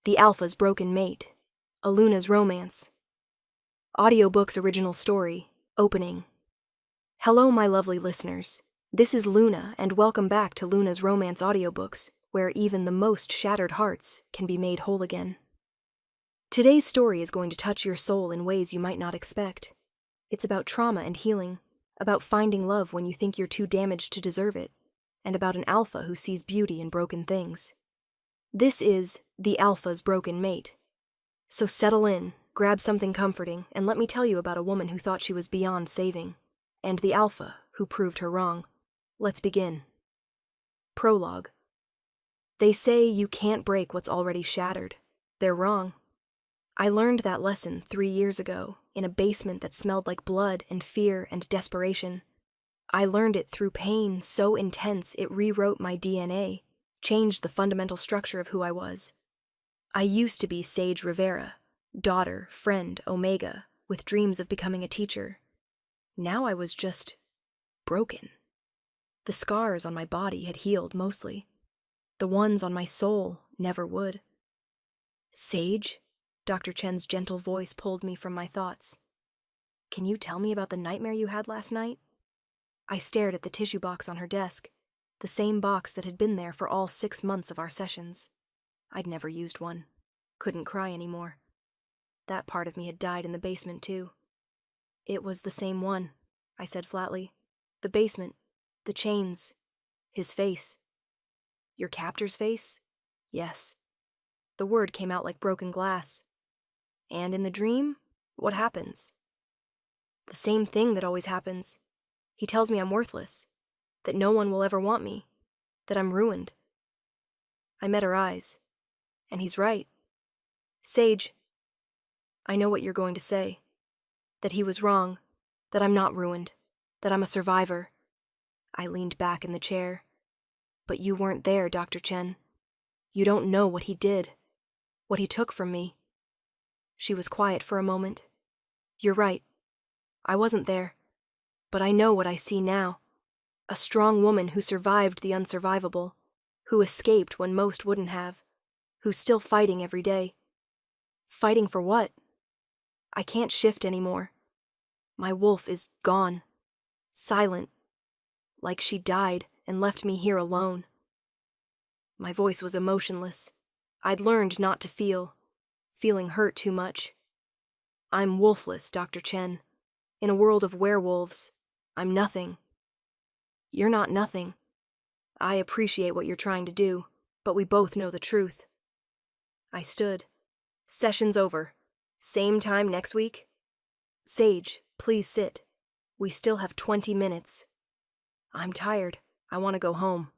The Alpha's Broken Mate, A Luna's Romance. Audiobook's original story, Opening. Hello, my lovely listeners. This is Luna, and welcome back to Luna's Romance Audiobooks, where even the most shattered hearts can be made whole again. Today's story is going to touch your soul in ways you might not expect. It's about trauma and healing, about finding love when you think you're too damaged to deserve it, and about an alpha who sees beauty in broken things. This is The Alpha's Broken Mate. So settle in, grab something comforting, and let me tell you about a woman who thought she was beyond saving, and the alpha who proved her wrong. Let's begin. Prologue. They say you can't break what's already shattered. They're wrong. I learned that lesson 3 years ago, in a basement that smelled like blood and fear and desperation. I learned it through pain so intense it rewrote my DNA, changed the fundamental structure of who I was. I used to be Sage Rivera, daughter, friend, Omega, with dreams of becoming a teacher. Now I was just broken. The scars on my body had healed mostly. The ones on my soul never would. Sage? Dr. Chen's gentle voice pulled me from my thoughts. Can you tell me about the nightmare you had last night? I stared at the tissue box on her desk, the same box that had been there for all 6 months of our sessions. I'd never used one. Couldn't cry anymore. That part of me had died in the basement, too. It was the same one, I said flatly. The basement, the chains, his face. Your captor's face? Yes. The word came out like broken glass. And in the dream, what happens? The same thing that always happens. He tells me I'm worthless, that no one will ever want me, that I'm ruined. I met her eyes, and he's right. Sage, I know what you're going to say, that he was wrong, that I'm not ruined, that I'm a survivor. I leaned back in the chair. But you weren't there, Dr. Chen. You don't know what he did, what he took from me. She was quiet for a moment. You're right. I wasn't there. But I know what I see now. A strong woman who survived the unsurvivable, who escaped when most wouldn't have, who's still fighting every day. Fighting for what? I can't shift anymore. My wolf is gone. Silent. Like she died and left me here alone. My voice was emotionless. I'd learned not to feel. Feeling hurt too much. I'm wolfless, Dr. Chen. In a world of werewolves, I'm nothing. You're not nothing. I appreciate what you're trying to do, but we both know the truth. I stood. Session's over. Same time next week? Sage, please sit. We still have 20 minutes. I'm tired. I want to go home.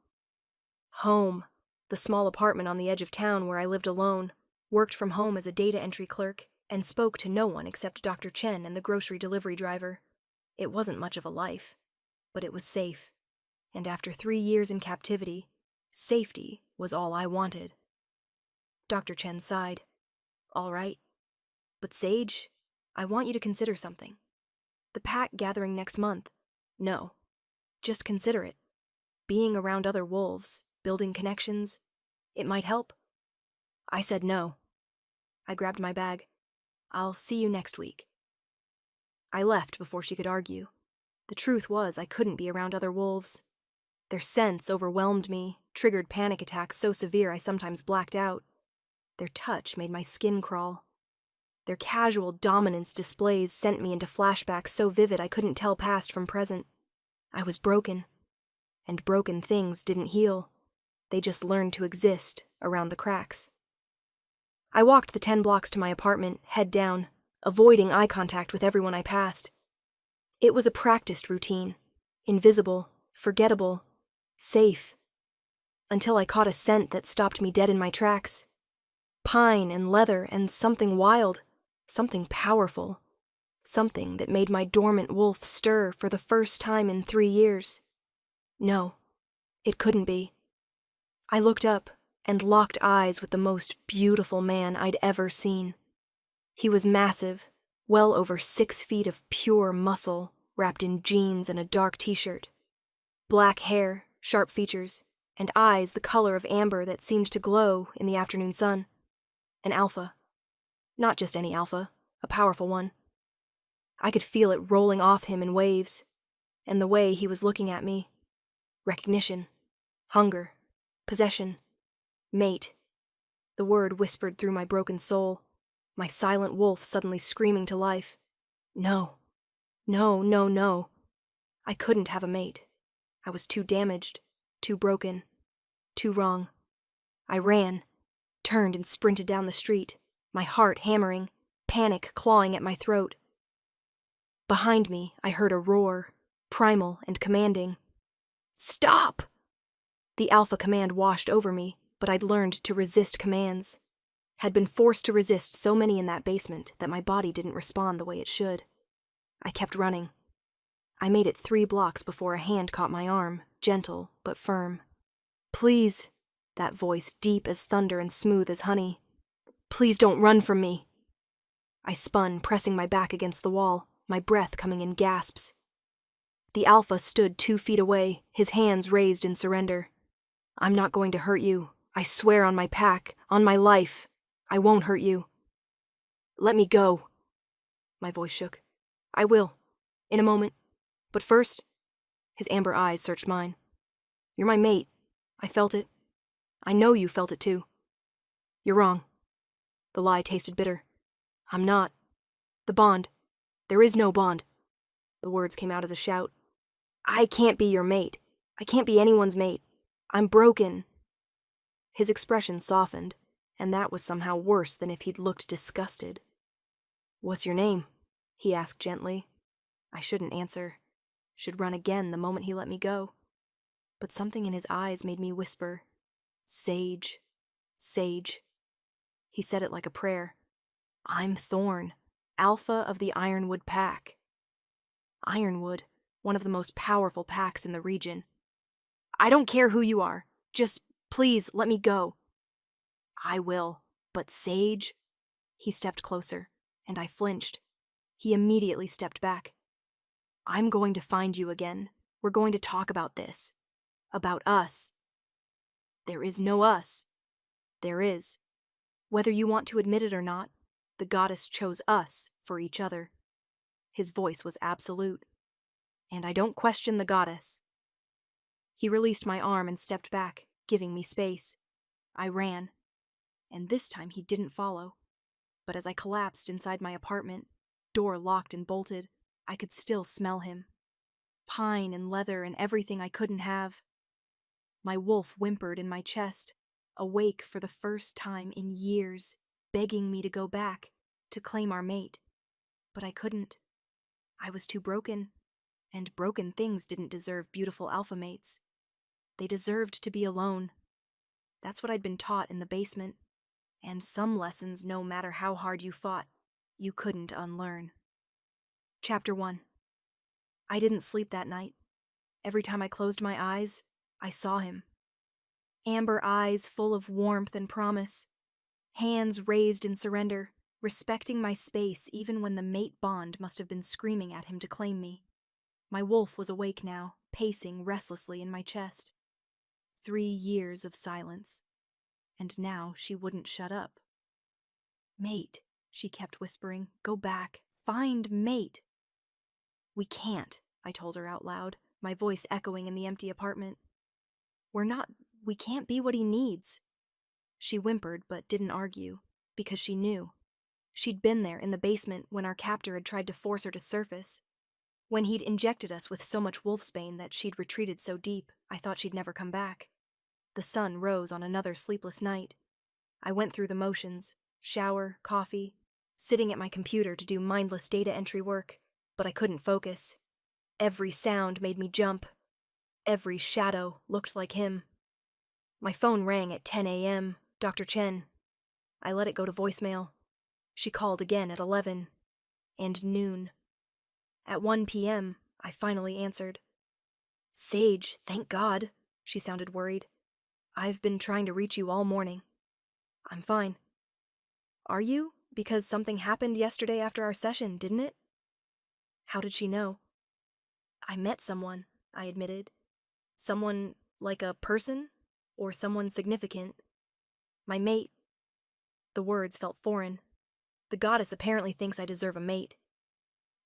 Home. The small apartment on the edge of town where I lived alone, worked from home as a data entry clerk, and spoke to no one except Dr. Chen and the grocery delivery driver. It wasn't much of a life, but it was safe. And after 3 years in captivity, safety was all I wanted. Dr. Chen sighed. All right. But Sage, I want you to consider something. The pack gathering next month. No. Just consider it. Being around other wolves, building connections, it might help. I said no. I grabbed my bag. I'll see you next week. I left before she could argue. The truth was I couldn't be around other wolves. Their scents overwhelmed me, triggered panic attacks so severe I sometimes blacked out. Their touch made my skin crawl. Their casual dominance displays sent me into flashbacks so vivid I couldn't tell past from present. I was broken. And broken things didn't heal. They just learned to exist around the cracks. I walked the 10 blocks to my apartment, head down, avoiding eye contact with everyone I passed. It was a practiced routine, invisible, forgettable, safe, until I caught a scent that stopped me dead in my tracks. Pine and leather and something wild, something powerful, something that made my dormant wolf stir for the first time in 3 years. No, it couldn't be. I looked up and locked eyes with the most beautiful man I'd ever seen. He was massive, well over 6 feet of pure muscle, wrapped in jeans and a dark t-shirt. Black hair, sharp features, and eyes the color of amber that seemed to glow in the afternoon sun. An alpha. Not just any alpha, a powerful one. I could feel it rolling off him in waves, and the way he was looking at me. Recognition, hunger, possession, mate. The word whispered through my broken soul, my silent wolf suddenly screaming to life. No, no, no, no. I couldn't have a mate. I was too damaged, too broken, too wrong. I ran, turned and sprinted down the street, my heart hammering, panic clawing at my throat. Behind me, I heard a roar, primal and commanding. Stop! The alpha command washed over me, but I'd learned to resist commands. Had been forced to resist so many in that basement that my body didn't respond the way it should. I kept running. I made it 3 blocks before a hand caught my arm, gentle but firm. Please, that voice deep as thunder and smooth as honey. Please don't run from me. I spun, pressing my back against the wall, my breath coming in gasps. The alpha stood 2 feet away, his hands raised in surrender. I'm not going to hurt you. I swear on my pack, on my life. I won't hurt you. Let me go. My voice shook. I will. In a moment. But first, his amber eyes searched mine. You're my mate. I felt it. I know you felt it too. You're wrong. The lie tasted bitter. I'm not. The bond. There is no bond. The words came out as a shout. I can't be your mate. I can't be anyone's mate. I'm broken. His expression softened, and that was somehow worse than if he'd looked disgusted. What's your name? He asked gently. I shouldn't answer. Should run again the moment he let me go. But something in his eyes made me whisper, Sage, Sage. He said it like a prayer. I'm Thorn, Alpha of the Ironwood Pack. Ironwood, one of the most powerful packs in the region. I don't care who you are. Just please let me go. I will, but Sage? He stepped closer, and I flinched. He immediately stepped back. I'm going to find you again. We're going to talk about this. About us. There is no us. There is. Whether you want to admit it or not, the goddess chose us for each other. His voice was absolute. And I don't question the goddess. He released my arm and stepped back, giving me space. I ran. And this time he didn't follow. But as I collapsed inside my apartment, door locked and bolted, I could still smell him. Pine and leather and everything I couldn't have. My wolf whimpered in my chest, awake for the first time in years, begging me to go back, to claim our mate. But I couldn't. I was too broken, and broken things didn't deserve beautiful alpha mates. They deserved to be alone. That's what I'd been taught in the basement, and some lessons, no matter how hard you fought, you couldn't unlearn. Chapter 1. I didn't sleep that night. Every time I closed my eyes, I saw him. Amber eyes full of warmth and promise. Hands raised in surrender, respecting my space even when the mate bond must have been screaming at him to claim me. My wolf was awake now, pacing restlessly in my chest. 3 years of silence. And now she wouldn't shut up. Mate, she kept whispering. Go back. Find mate. We can't, I told her out loud, my voice echoing in the empty apartment. We can't be what he needs. She whimpered but didn't argue, because she knew. She'd been there in the basement when our captor had tried to force her to surface. When he'd injected us with so much wolfsbane that she'd retreated so deep, I thought she'd never come back. The sun rose on another sleepless night. I went through the motions, shower, coffee, sitting at my computer to do mindless data entry work, but I couldn't focus. Every sound made me jump. Every shadow looked like him. My phone rang at 10 a.m., Dr. Chen. I let it go to voicemail. She called again at 11. And noon. At 1 p.m., I finally answered. Sage, thank God, she sounded worried. I've been trying to reach you all morning. I'm fine. Are you? Because something happened yesterday after our session, didn't it? How did she know? I met someone, I admitted. Someone like a person? Or someone significant. My mate. The words felt foreign. The goddess apparently thinks I deserve a mate.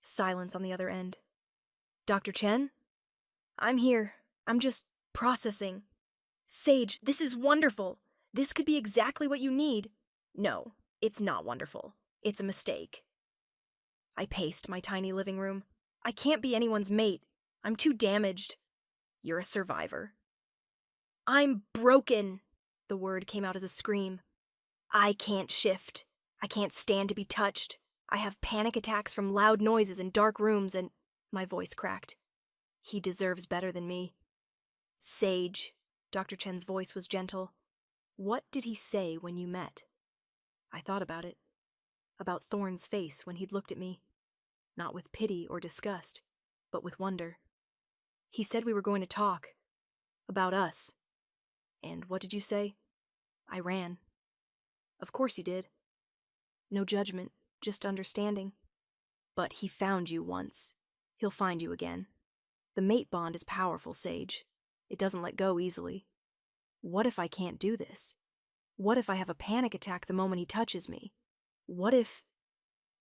Silence on the other end. Dr. Chen? I'm here. I'm just processing. Sage, this is wonderful. This could be exactly what you need. No, it's not wonderful. It's a mistake. I paced my tiny living room. I can't be anyone's mate. I'm too damaged. You're a survivor. I'm broken. The word came out as a scream. I can't shift. I can't stand to be touched. I have panic attacks from loud noises in dark rooms and... My voice cracked. He deserves better than me. Sage. Dr. Chen's voice was gentle. What did he say when you met? I thought about it. About Thorn's face when he'd looked at me. Not with pity or disgust, but with wonder. He said we were going to talk. About us. And what did you say? I ran. Of course you did. No judgment, just understanding. But he found you once. He'll find you again. The mate bond is powerful, Sage. It doesn't let go easily. What if I can't do this? What if I have a panic attack the moment he touches me? What if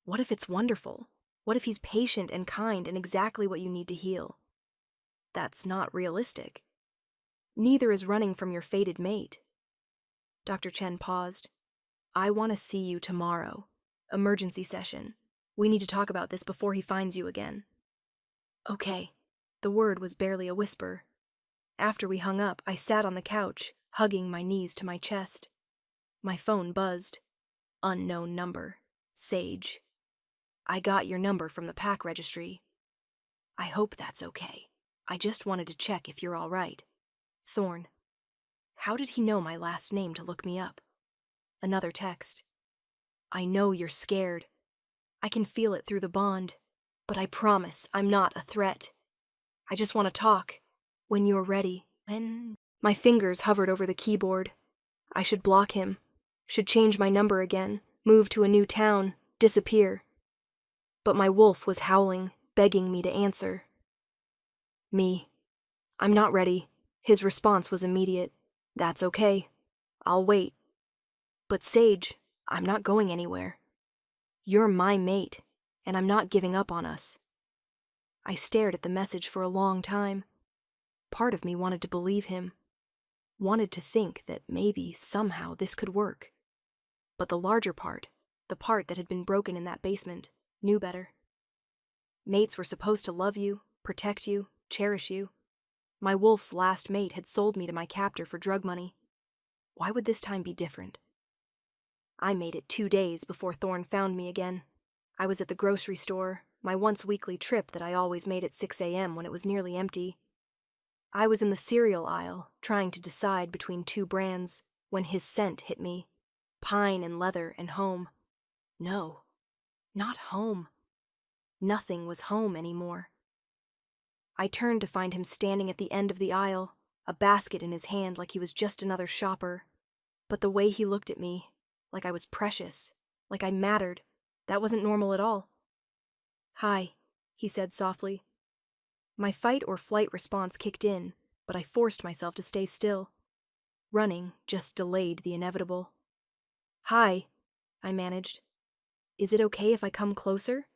it's wonderful? What if he's patient and kind and exactly what you need to heal? That's not realistic. Neither is running from your fated mate. Dr. Chen paused. I want to see you tomorrow. Emergency session. We need to talk about this before he finds you again. Okay. The word was barely a whisper. After we hung up, I sat on the couch, hugging my knees to my chest. My phone buzzed. Unknown number. Sage. I got your number from the pack registry. I hope that's okay. I just wanted to check if you're all right. Thorn. How did he know my last name to look me up? Another text. I know you're scared. I can feel it through the bond, but I promise I'm not a threat. I just want to talk. When you're ready. My fingers hovered over the keyboard. I should block him. Should change my number again. Move to a new town. Disappear. But my wolf was howling, begging me to answer. Me. I'm not ready. His response was immediate. That's okay. I'll wait. But Sage, I'm not going anywhere. You're my mate, and I'm not giving up on us. I stared at the message for a long time. Part of me wanted to believe him. Wanted to think that maybe, somehow, this could work. But the larger part, the part that had been broken in that basement, knew better. Mates were supposed to love you, protect you, cherish you. My wolf's last mate had sold me to my captor for drug money. Why would this time be different? I made it 2 days before Thorn found me again. I was at the grocery store, my once-weekly trip that I always made at 6 a.m. when it was nearly empty. I was in the cereal aisle, trying to decide between 2 brands, when his scent hit me. Pine and leather and home. No, not home. Nothing was home anymore. I turned to find him standing at the end of the aisle, a basket in his hand like he was just another shopper. But the way he looked at me, like I was precious, like I mattered, that wasn't normal at all. Hi, he said softly. My fight or flight response kicked in, but I forced myself to stay still. Running just delayed the inevitable. Hi, I managed. Is it okay if I come closer?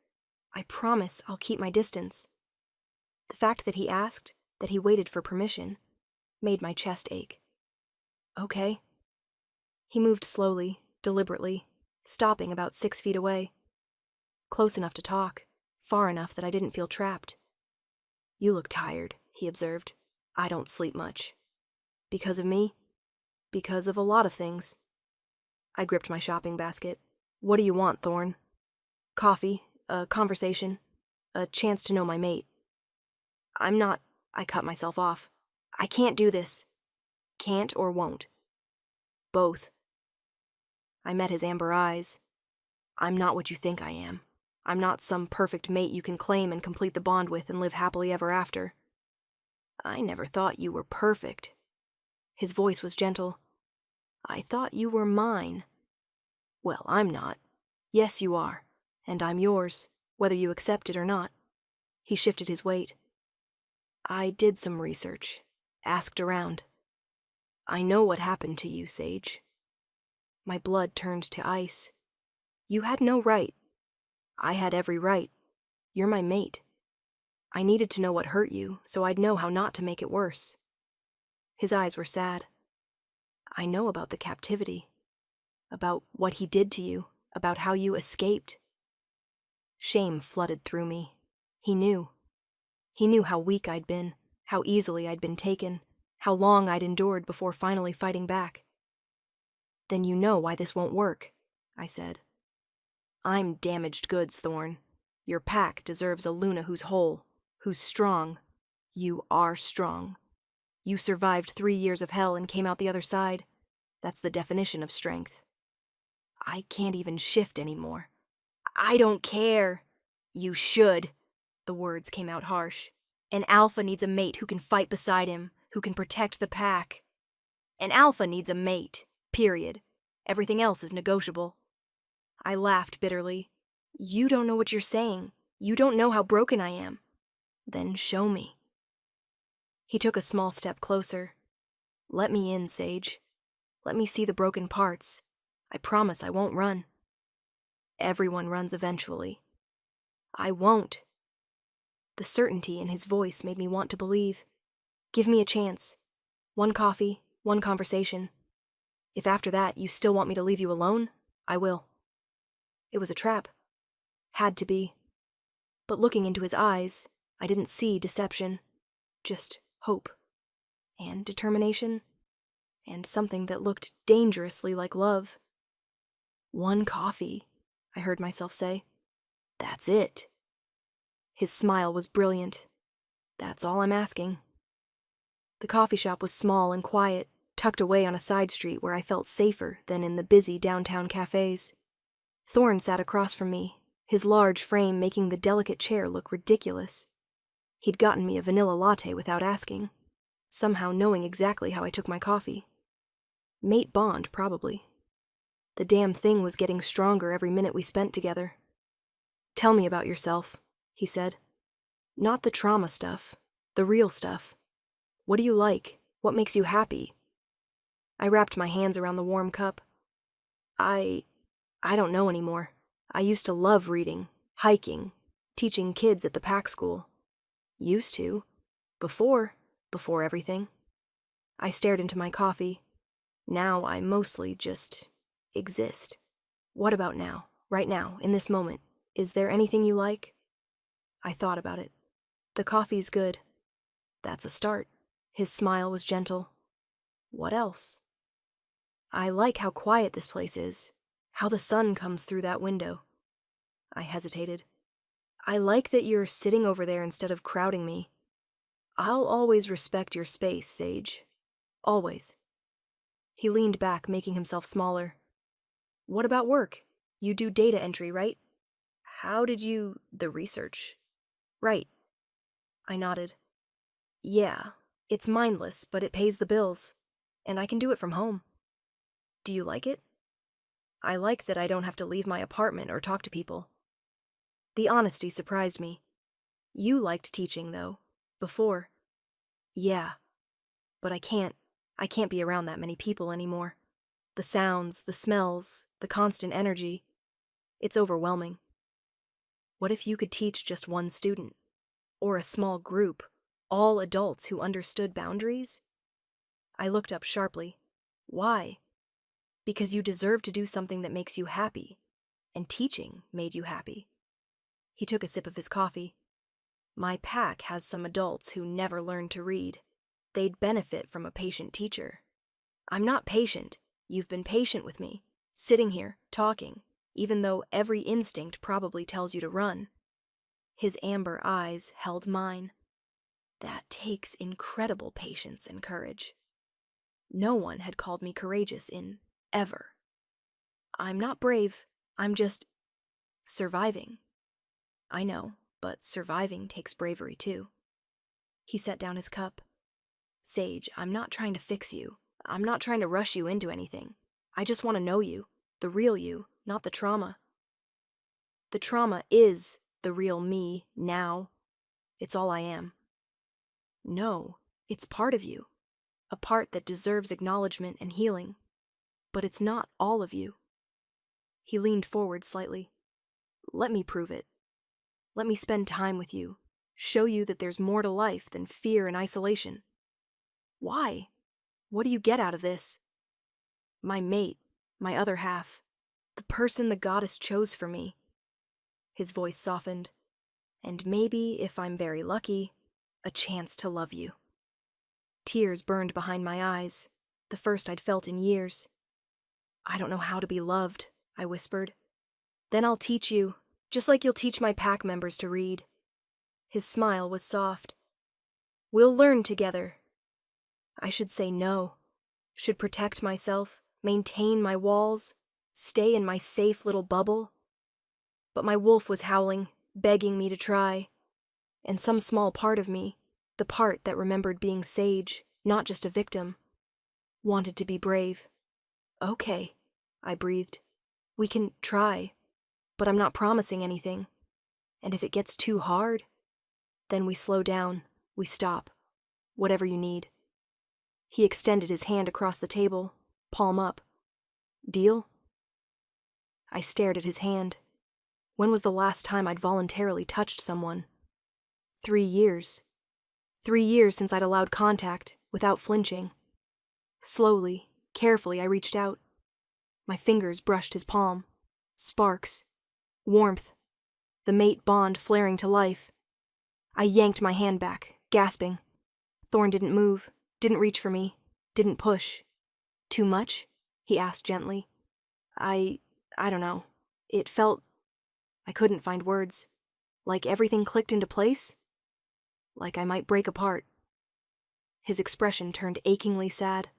I promise I'll keep my distance. The fact that he asked, that he waited for permission, made my chest ache. Okay. He moved slowly, deliberately, stopping about 6 feet away. Close enough to talk, far enough that I didn't feel trapped. You look tired, he observed. I don't sleep much. Because of me? Because of a lot of things. I gripped my shopping basket. What do you want, Thorn? Coffee, a conversation, a chance to know my mate. I'm not... I cut myself off. I can't do this. Can't or won't. Both. I met his amber eyes. I'm not what you think I am. I'm not some perfect mate you can claim and complete the bond with and live happily ever after. I never thought you were perfect. His voice was gentle. I thought you were mine. Well, I'm not. Yes, you are. And I'm yours, whether you accept it or not. He shifted his weight. I did some research. Asked around. I know what happened to you, Sage. My blood turned to ice. You had no right. I had every right. You're my mate. I needed to know what hurt you, so I'd know how not to make it worse. His eyes were sad. I know about the captivity. About what he did to you. About how you escaped. Shame flooded through me. He knew. He knew how weak I'd been, how easily I'd been taken, how long I'd endured before finally fighting back. Then you know why this won't work, I said. I'm damaged goods, Thorn. Your pack deserves a Luna who's whole, who's strong. You are strong. You survived 3 years of hell and came out the other side. That's the definition of strength. I can't even shift anymore. I don't care. You should. The words came out harsh. An alpha needs a mate who can fight beside him, who can protect the pack. An alpha needs a mate, period. Everything else is negotiable. I laughed bitterly. You don't know what you're saying. You don't know how broken I am. Then show me. He took a small step closer. Let me in, Sage. Let me see the broken parts. I promise I won't run. Everyone runs eventually. I won't. The certainty in his voice made me want to believe. Give me a chance. One coffee, one conversation. If after that you still want me to leave you alone, I will. It was a trap. Had to be. But looking into his eyes, I didn't see deception. Just hope. And determination. And something that looked dangerously like love. One coffee, I heard myself say. That's it. His smile was brilliant. That's all I'm asking. The coffee shop was small and quiet, tucked away on a side street where I felt safer than in the busy downtown cafes. Thorn sat across from me, his large frame making the delicate chair look ridiculous. He'd gotten me a vanilla latte without asking, somehow knowing exactly how I took my coffee. Mate bond, probably. The damn thing was getting stronger every minute we spent together. Tell me about yourself, he said. Not the trauma stuff, the real stuff. What do you like? What makes you happy? I wrapped my hands around the warm cup. I don't know anymore. I used to love reading, hiking, teaching kids at the pack school. Used to. Before everything. I stared into my coffee. Now I mostly just exist. What about now? Right now, in this moment? Is there anything you like? I thought about it. The coffee's good. That's a start. His smile was gentle. What else? I like how quiet this place is, how the sun comes through that window. I hesitated. I like that you're sitting over there instead of crowding me. I'll always respect your space, Sage. Always. He leaned back, making himself smaller. What about work? You do data entry, right? How did you... the research? Right. I nodded. Yeah, it's mindless, but it pays the bills. And I can do it from home. Do you like it? I like that I don't have to leave my apartment or talk to people. The honesty surprised me. You liked teaching, though. Before. Yeah. But I can't be around that many people anymore. The sounds, the smells, the constant energy. It's overwhelming. What if you could teach just one student? Or a small group, all adults who understood boundaries? I looked up sharply. Why? Because you deserve to do something that makes you happy, and teaching made you happy. He took a sip of his coffee. My pack has some adults who never learned to read. They'd benefit from a patient teacher. I'm not patient. You've been patient with me, sitting here, talking, even though every instinct probably tells you to run. His amber eyes held mine. That takes incredible patience and courage. No one had called me courageous in ever. I'm not brave. I'm just surviving. I know, but surviving takes bravery too. He set down his cup. Sage, I'm not trying to fix you. I'm not trying to rush you into anything. I just want to know you, the real you, not the trauma. The trauma is the real me now. It's all I am. No, it's part of you. A part that deserves acknowledgement and healing. But it's not all of you. He leaned forward slightly. Let me prove it. Let me spend time with you, show you that there's more to life than fear and isolation. Why? What do you get out of this? My mate, my other half, the person the goddess chose for me. His voice softened. And maybe, if I'm very lucky, a chance to love you. Tears burned behind my eyes, the first I'd felt in years. I don't know how to be loved, I whispered. Then I'll teach you, just like you'll teach my pack members to read. His smile was soft. We'll learn together. I should say no, should protect myself, maintain my walls, stay in my safe little bubble. But my wolf was howling, begging me to try. And some small part of me, the part that remembered being sage, not just a victim, wanted to be brave. Okay, I breathed. We can try, but I'm not promising anything. And if it gets too hard, then we slow down, we stop. Whatever you need. He extended his hand across the table, palm up. Deal? I stared at his hand. When was the last time I'd voluntarily touched someone? 3 years. 3 years since I'd allowed contact, without flinching. Slowly, carefully, I reached out. My fingers brushed his palm. Sparks. Warmth. The mate bond flaring to life. I yanked my hand back, gasping. Thorn didn't move, didn't reach for me, didn't push. Too much? He asked gently. I don't know. It felt... I couldn't find words. Like everything clicked into place? Like I might break apart. His expression turned achingly sad.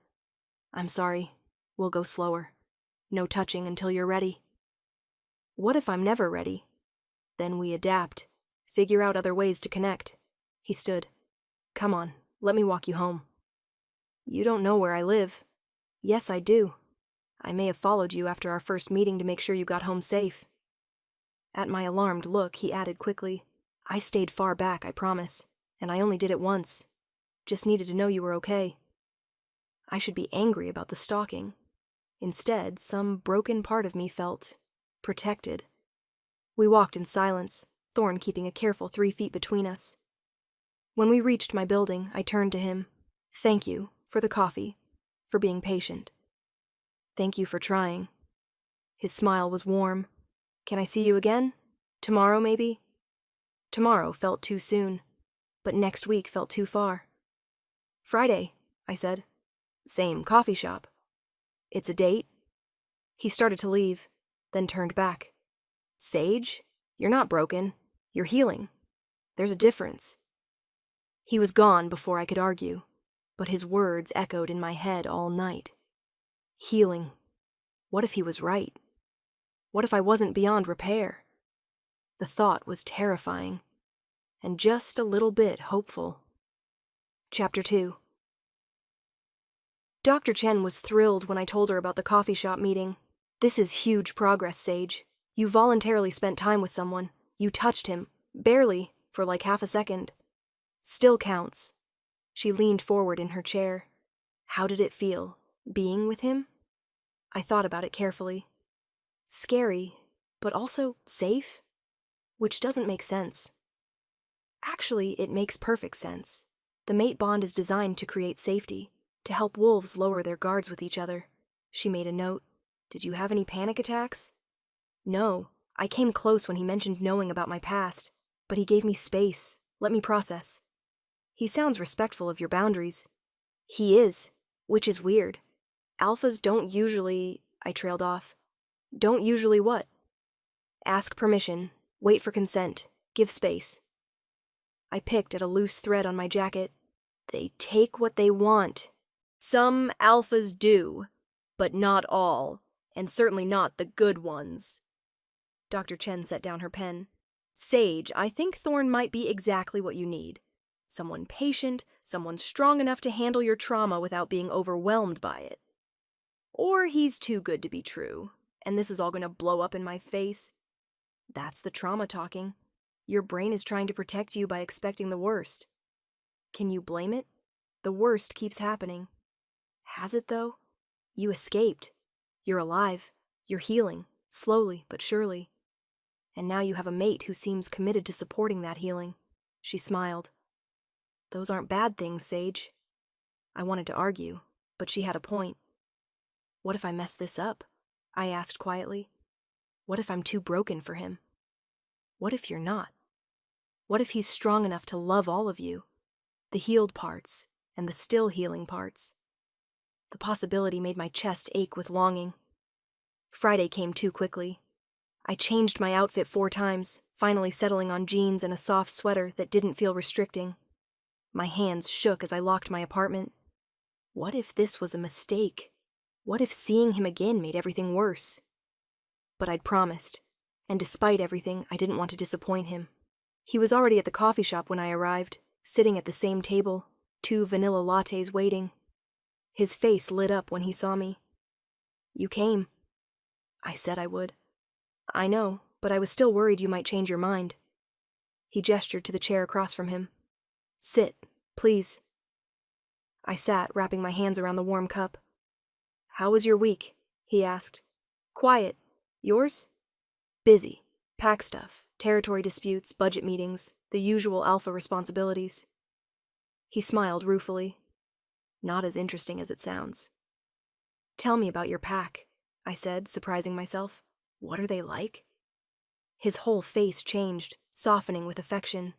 I'm sorry. We'll go slower. No touching until you're ready. What if I'm never ready? Then we adapt. Figure out other ways to connect. He stood. Come on, let me walk you home. You don't know where I live. Yes, I do. I may have followed you after our first meeting to make sure you got home safe. At my alarmed look, he added quickly, I stayed far back, I promise, and I only did it once. Just needed to know you were okay. I should be angry about the stalking. Instead, some broken part of me felt protected. We walked in silence, Thorn keeping a careful 3 feet between us. When we reached my building, I turned to him. Thank you for the coffee, for being patient. Thank you for trying. His smile was warm. Can I see you again? Tomorrow, maybe? Tomorrow felt too soon, but next week felt too far. Friday, I said. Same coffee shop. It's a date? He started to leave, then turned back. Sage, you're not broken. You're healing. There's a difference. He was gone before I could argue, but his words echoed in my head all night. Healing. What if he was right? What if I wasn't beyond repair? The thought was terrifying, and just a little bit hopeful. Chapter 2. Dr. Chen was thrilled when I told her about the coffee shop meeting. This is huge progress, Sage. You voluntarily spent time with someone. You touched him, barely, for like half a second. Still counts. She leaned forward in her chair. How did it feel, being with him? I thought about it carefully. Scary, but also safe? Which doesn't make sense. Actually, it makes perfect sense. The mate bond is designed to create safety, to help wolves lower their guards with each other. She made a note. Did you have any panic attacks? No. I came close when he mentioned knowing about my past, but he gave me space, let me process. He sounds respectful of your boundaries. He is, which is weird. Alphas don't usually... I trailed off. Don't usually what? Ask permission, wait for consent, give space. I picked at a loose thread on my jacket. They take what they want. Some alphas do, but not all, and certainly not the good ones. Dr. Chen set down her pen. Sage, I think Thorn might be exactly what you need. Someone patient, someone strong enough to handle your trauma without being overwhelmed by it. Or he's too good to be true, and this is all going to blow up in my face. That's the trauma talking. Your brain is trying to protect you by expecting the worst. Can you blame it? The worst keeps happening. Has it, though? You escaped. You're alive. You're healing, slowly but surely. And now you have a mate who seems committed to supporting that healing. She smiled. Those aren't bad things, Sage. I wanted to argue, but she had a point. What if I mess this up? I asked quietly. What if I'm too broken for him? What if you're not? What if he's strong enough to love all of you? The healed parts and the still healing parts. The possibility made my chest ache with longing. Friday came too quickly. I changed my outfit 4 times, finally settling on jeans and a soft sweater that didn't feel restricting. My hands shook as I locked my apartment. What if this was a mistake? What if seeing him again made everything worse? But I'd promised, and despite everything, I didn't want to disappoint him. He was already at the coffee shop when I arrived, sitting at the same table, 2 vanilla lattes waiting. His face lit up when he saw me. You came. I said I would. I know, but I was still worried you might change your mind. He gestured to the chair across from him. Sit, please. I sat, wrapping my hands around the warm cup. How was your week? He asked. Quiet. Yours? Busy. Pack stuff, territory disputes, budget meetings, the usual alpha responsibilities. He smiled ruefully. Not as interesting as it sounds. Tell me about your pack, I said, surprising myself. What are they like? His whole face changed, softening with affection.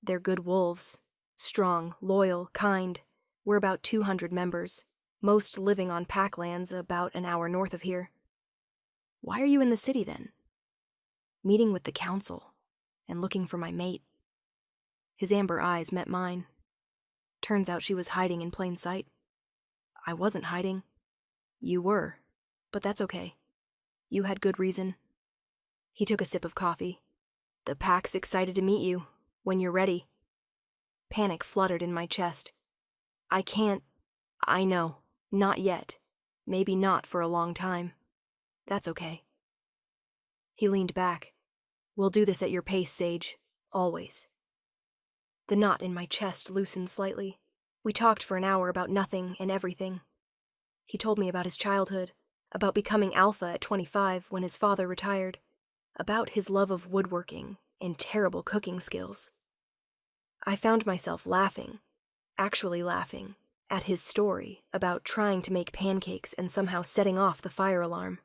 They're good wolves. Strong, loyal, kind. We're about 200 members, most living on pack lands about an hour north of here. Why are you in the city then? Meeting with the council, and looking for my mate. His amber eyes met mine. Turns out she was hiding in plain sight. I wasn't hiding. You were, but that's okay. You had good reason. He took a sip of coffee. The pack's excited to meet you, when you're ready. Panic fluttered in my chest. I can't. I know. Not yet. Maybe not for a long time. That's okay. He leaned back. We'll do this at your pace, Sage. Always. The knot in my chest loosened slightly. We talked for an hour about nothing and everything. He told me about his childhood, about becoming alpha at 25 when his father retired, about his love of woodworking and terrible cooking skills. I found myself laughing, actually laughing, at his story about trying to make pancakes and somehow setting off the fire alarm.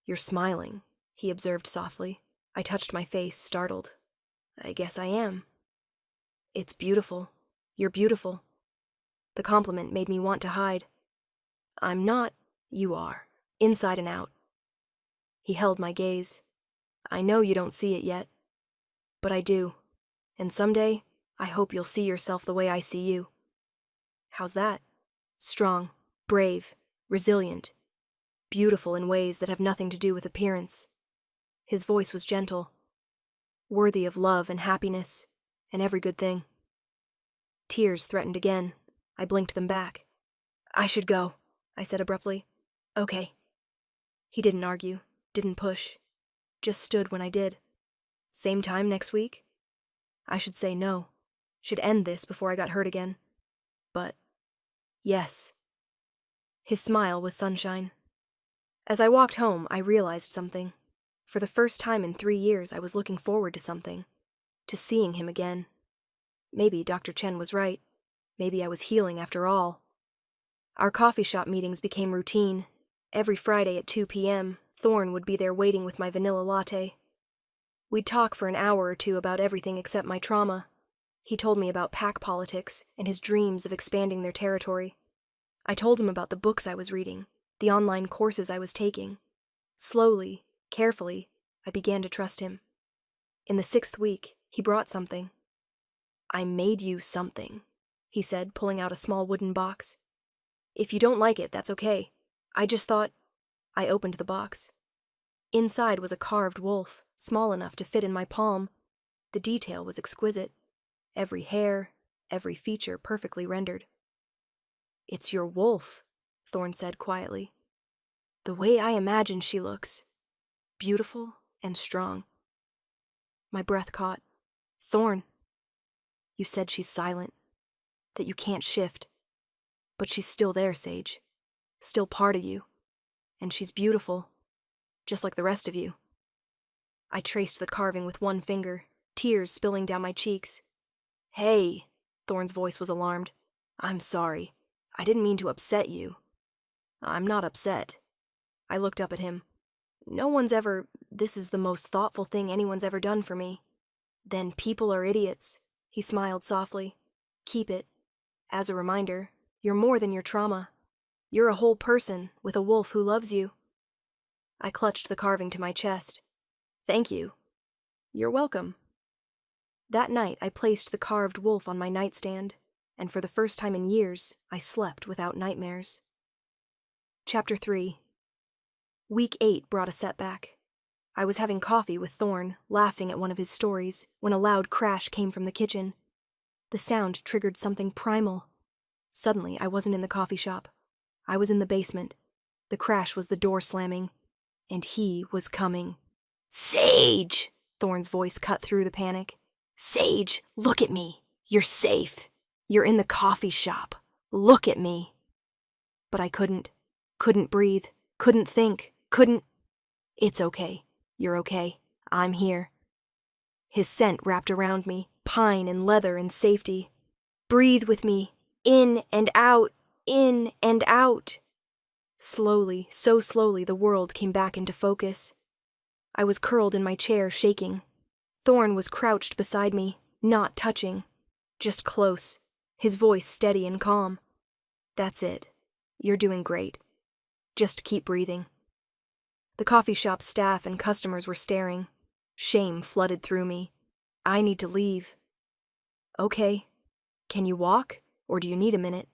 You're smiling, he observed softly. I touched my face, startled. I guess I am. It's beautiful. You're beautiful. The compliment made me want to hide. I'm not. You are. Inside and out. He held my gaze. I know you don't see it yet. But I do. And someday, I hope you'll see yourself the way I see you. How's that? Strong, brave, resilient. Beautiful in ways that have nothing to do with appearance. His voice was gentle. Worthy of love and happiness, and every good thing. Tears threatened again. I blinked them back. I should go, I said abruptly. Okay. He didn't argue, didn't push. Just stood when I did. Same time next week? I should say no. Should end this before I got hurt again. But, yes. His smile was sunshine. As I walked home, I realized something. For the first time in 3 years, I was looking forward to something. To seeing him again. Maybe Dr. Chen was right. Maybe I was healing after all. Our coffee shop meetings became routine. Every Friday at 2 p.m., Thorne would be there waiting with my vanilla latte. We'd talk for an hour or two about everything except my trauma. He told me about pack politics and his dreams of expanding their territory. I told him about the books I was reading, the online courses I was taking. Slowly, carefully, I began to trust him. In the 6th week, he brought something. I made you something, he said, pulling out a small wooden box. If you don't like it, that's okay. I just thought... I opened the box. Inside was a carved wolf, small enough to fit in my palm. The detail was exquisite. Every hair, every feature perfectly rendered. It's your wolf, Thorne said quietly. The way I imagine she looks. Beautiful and strong. My breath caught. Thorne. You said she's silent. That you can't shift. But she's still there, Sage. Still part of you. And she's beautiful, just like the rest of you. I traced the carving with one finger, tears spilling down my cheeks. Hey, Thorn's voice was alarmed. I'm sorry. I didn't mean to upset you. I'm not upset. I looked up at him. This is the most thoughtful thing anyone's ever done for me. Then people are idiots. He smiled softly. Keep it. As a reminder, you're more than your trauma. You're a whole person with a wolf who loves you. I clutched the carving to my chest. Thank you. You're welcome. That night, I placed the carved wolf on my nightstand, and for the first time in years, I slept without nightmares. Chapter 3. Week 8 brought a setback. I was having coffee with Thorn, laughing at one of his stories, when a loud crash came from the kitchen. The sound triggered something primal. Suddenly, I wasn't in the coffee shop. I was in the basement. The crash was the door slamming, and he was coming. Sage! Thorn's voice cut through the panic. Sage, look at me. You're safe. You're in the coffee shop. Look at me. But I couldn't breathe, couldn't think, couldn't. It's okay. You're okay. I'm here. His scent wrapped around me, pine and leather and safety. Breathe with me. In and out, in and out. Slowly, so slowly, the world came back into focus. I was curled in my chair, shaking. Thorn was crouched beside me, not touching, just close, his voice steady and calm. That's it. You're doing great. Just keep breathing. The coffee shop staff and customers were staring. Shame flooded through me. I need to leave. Okay. Can you walk, or do you need a minute?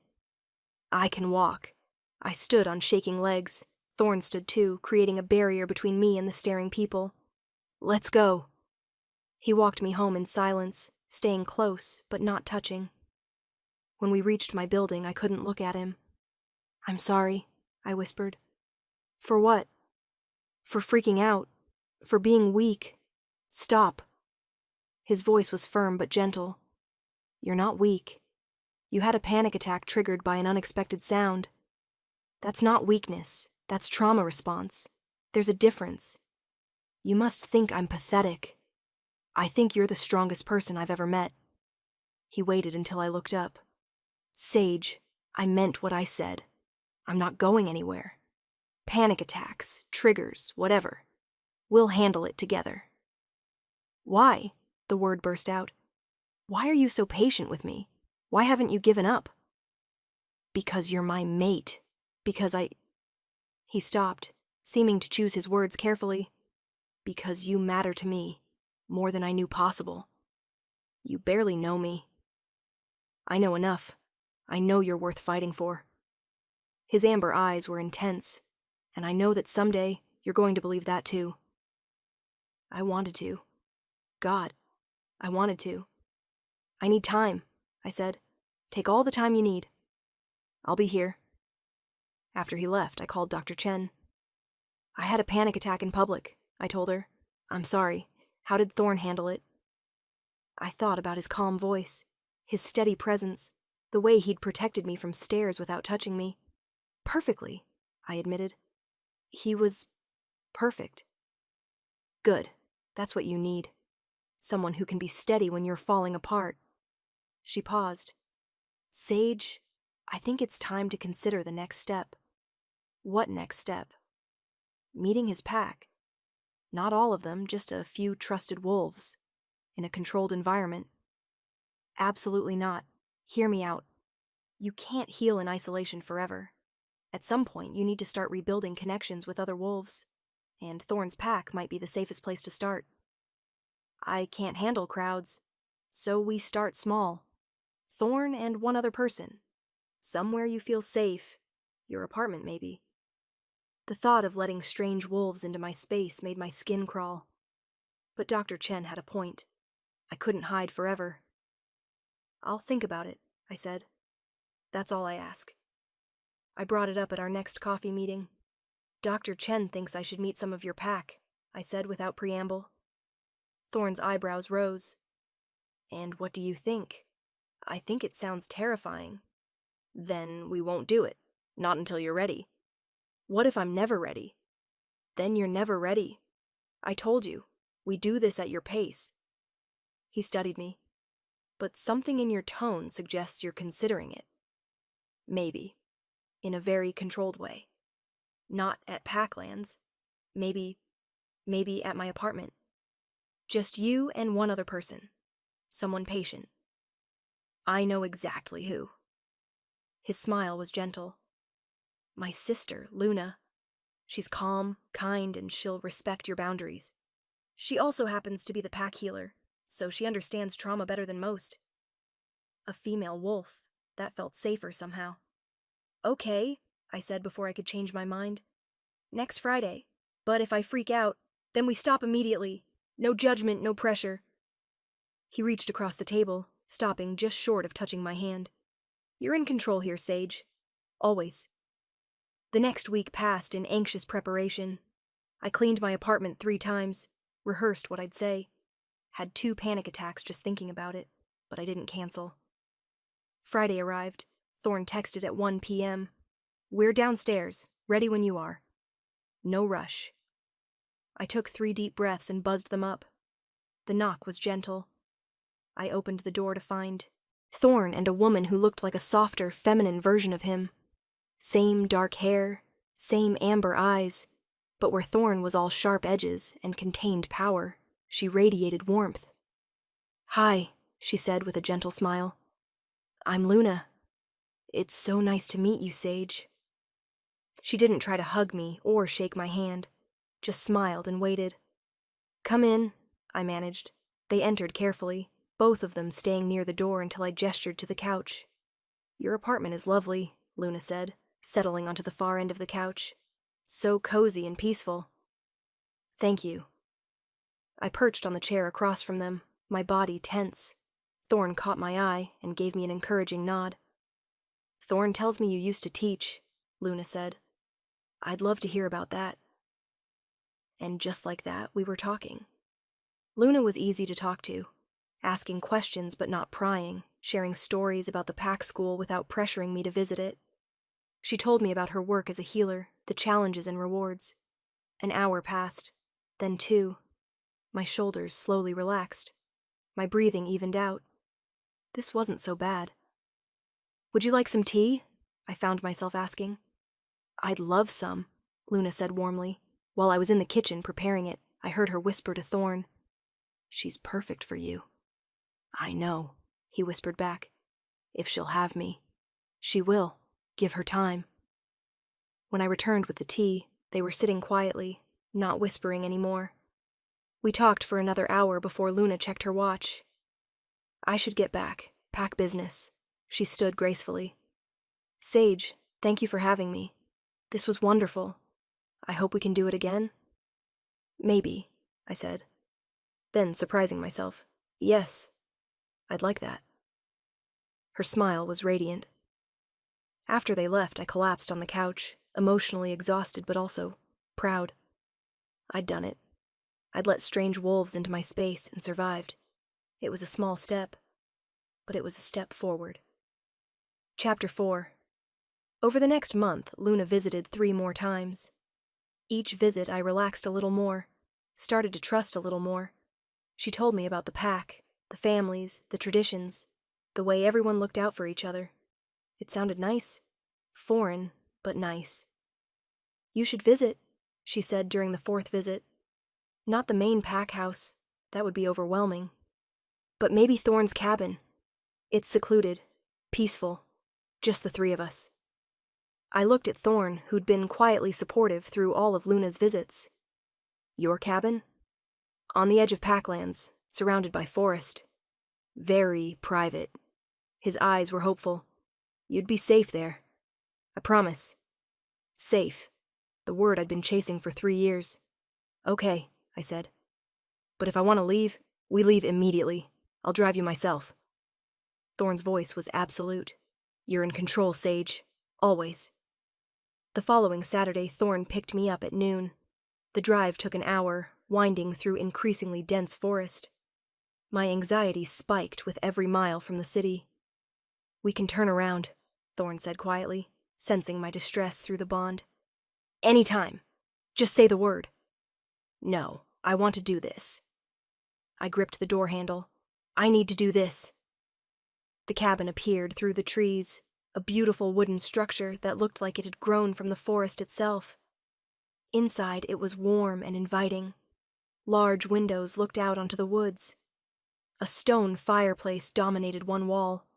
I can walk. I stood on shaking legs. Thorn stood too, creating a barrier between me and the staring people. Let's go. He walked me home in silence, staying close, but not touching. When we reached my building, I couldn't look at him. I'm sorry, I whispered. For what? For freaking out. For being weak. Stop. His voice was firm but gentle. You're not weak. You had a panic attack triggered by an unexpected sound. That's not weakness. That's trauma response. There's a difference. You must think I'm pathetic. I think you're the strongest person I've ever met. He waited until I looked up. Sage, I meant what I said. I'm not going anywhere. Panic attacks, triggers, whatever. We'll handle it together. Why? The word burst out. Why are you so patient with me? Why haven't you given up? Because you're my mate. Because He stopped, seeming to choose his words carefully. Because you matter to me, more than I knew possible. You barely know me. I know enough. I know you're worth fighting for. His amber eyes were intense, and I know that someday you're going to believe that too. I wanted to. God, I wanted to. I need time, I said. Take all the time you need. I'll be here. After he left, I called Dr. Chen. I had a panic attack in public, I told her. I'm sorry. How did Thorn handle it? I thought about his calm voice, his steady presence, the way he'd protected me from stares without touching me. Perfectly, I admitted. He was perfect. Good. That's what you need. Someone who can be steady when you're falling apart. She paused. Sage, I think it's time to consider the next step. What next step? Meeting his pack. Not all of them, just a few trusted wolves. In a controlled environment. Absolutely not. Hear me out. You can't heal in isolation forever. At some point, you need to start rebuilding connections with other wolves. And Thorn's pack might be the safest place to start. I can't handle crowds, so we start small. Thorn and one other person. Somewhere you feel safe. Your apartment, maybe. The thought of letting strange wolves into my space made my skin crawl. But Dr. Chen had a point. I couldn't hide forever. I'll think about it, I said. That's all I ask. I brought it up at our next coffee meeting. Dr. Chen thinks I should meet some of your pack, I said without preamble. Thorn's eyebrows rose. And what do you think? I think it sounds terrifying. Then we won't do it. Not until you're ready. What if I'm never ready? Then you're never ready. I told you, we do this at your pace. He studied me. But something in your tone suggests you're considering it. Maybe. In a very controlled way. Not at Packlands. Maybe at my apartment. Just you and one other person. Someone patient. I know exactly who. His smile was gentle. My sister, Luna. She's calm, kind, and she'll respect your boundaries. She also happens to be the pack healer, so she understands trauma better than most. A female wolf. That felt safer somehow. Okay, I said before I could change my mind. Next Friday. But if I freak out, then we stop immediately. No judgment, no pressure. He reached across the table, stopping just short of touching my hand. You're in control here, Sage. Always. The next week passed in anxious preparation. I cleaned my apartment 3 times, rehearsed what I'd say. Had 2 panic attacks just thinking about it, but I didn't cancel. Friday arrived. Thorn texted at 1 p.m. We're downstairs, ready when you are. No rush. I took 3 deep breaths and buzzed them up. The knock was gentle. I opened the door to find Thorn and a woman who looked like a softer, feminine version of him. Same dark hair, same amber eyes, but where Thorn was all sharp edges and contained power, she radiated warmth. Hi, she said with a gentle smile. I'm Luna. It's so nice to meet you, Sage. She didn't try to hug me or shake my hand, just smiled and waited. Come in, I managed. They entered carefully, both of them staying near the door until I gestured to the couch. Your apartment is lovely, Luna said, settling onto the far end of the couch. So cozy and peaceful. Thank you. I perched on the chair across from them, my body tense. Thorn caught my eye and gave me an encouraging nod. Thorn tells me you used to teach, Luna said. I'd love to hear about that. And just like that, we were talking. Luna was easy to talk to, asking questions but not prying, sharing stories about the pack school without pressuring me to visit it. She told me about her work as a healer, the challenges and rewards. An hour passed, then 2. My shoulders slowly relaxed. My breathing evened out. This wasn't so bad. Would you like some tea? I found myself asking. I'd love some, Luna said warmly. While I was in the kitchen preparing it, I heard her whisper to Thorn. She's perfect for you. I know, he whispered back. If she'll have me. She will. Give her time. When I returned with the tea, they were sitting quietly, not whispering anymore. We talked for another hour before Luna checked her watch. I should get back. Pack business. She stood gracefully. Sage, thank you for having me. This was wonderful. I hope we can do it again. Maybe, I said. Then, surprising myself, yes, I'd like that. Her smile was radiant. After they left, I collapsed on the couch, emotionally exhausted but also proud. I'd done it. I'd let strange wolves into my space and survived. It was a small step, but it was a step forward. Chapter 4. Over the next month, Luna visited 3 more times. Each visit I relaxed a little more, started to trust a little more. She told me about the pack, the families, the traditions, the way everyone looked out for each other. It sounded nice. Foreign, but nice. You should visit, she said during the 4th visit. Not the main pack house. That would be overwhelming. But maybe Thorn's cabin. It's secluded, peaceful, just the 3 of us. I looked at Thorn, who'd been quietly supportive through all of Luna's visits. Your cabin? On the edge of Packlands, surrounded by forest. Very private. His eyes were hopeful. You'd be safe there. I promise. Safe. The word I'd been chasing for 3 years. Okay, I said. But if I want to leave, we leave immediately. I'll drive you myself. Thorn's voice was absolute. You're in control, Sage. Always. The following Saturday, Thorn picked me up at noon. The drive took an hour, winding through increasingly dense forest. My anxiety spiked with every mile from the city. We can turn around, Thorn said quietly, sensing my distress through the bond. Anytime. Just say the word. No, I want to do this. I gripped the door handle. I need to do this. The cabin appeared through the trees, a beautiful wooden structure that looked like it had grown from the forest itself. Inside, it was warm and inviting. Large windows looked out onto the woods. A stone fireplace dominated one wall.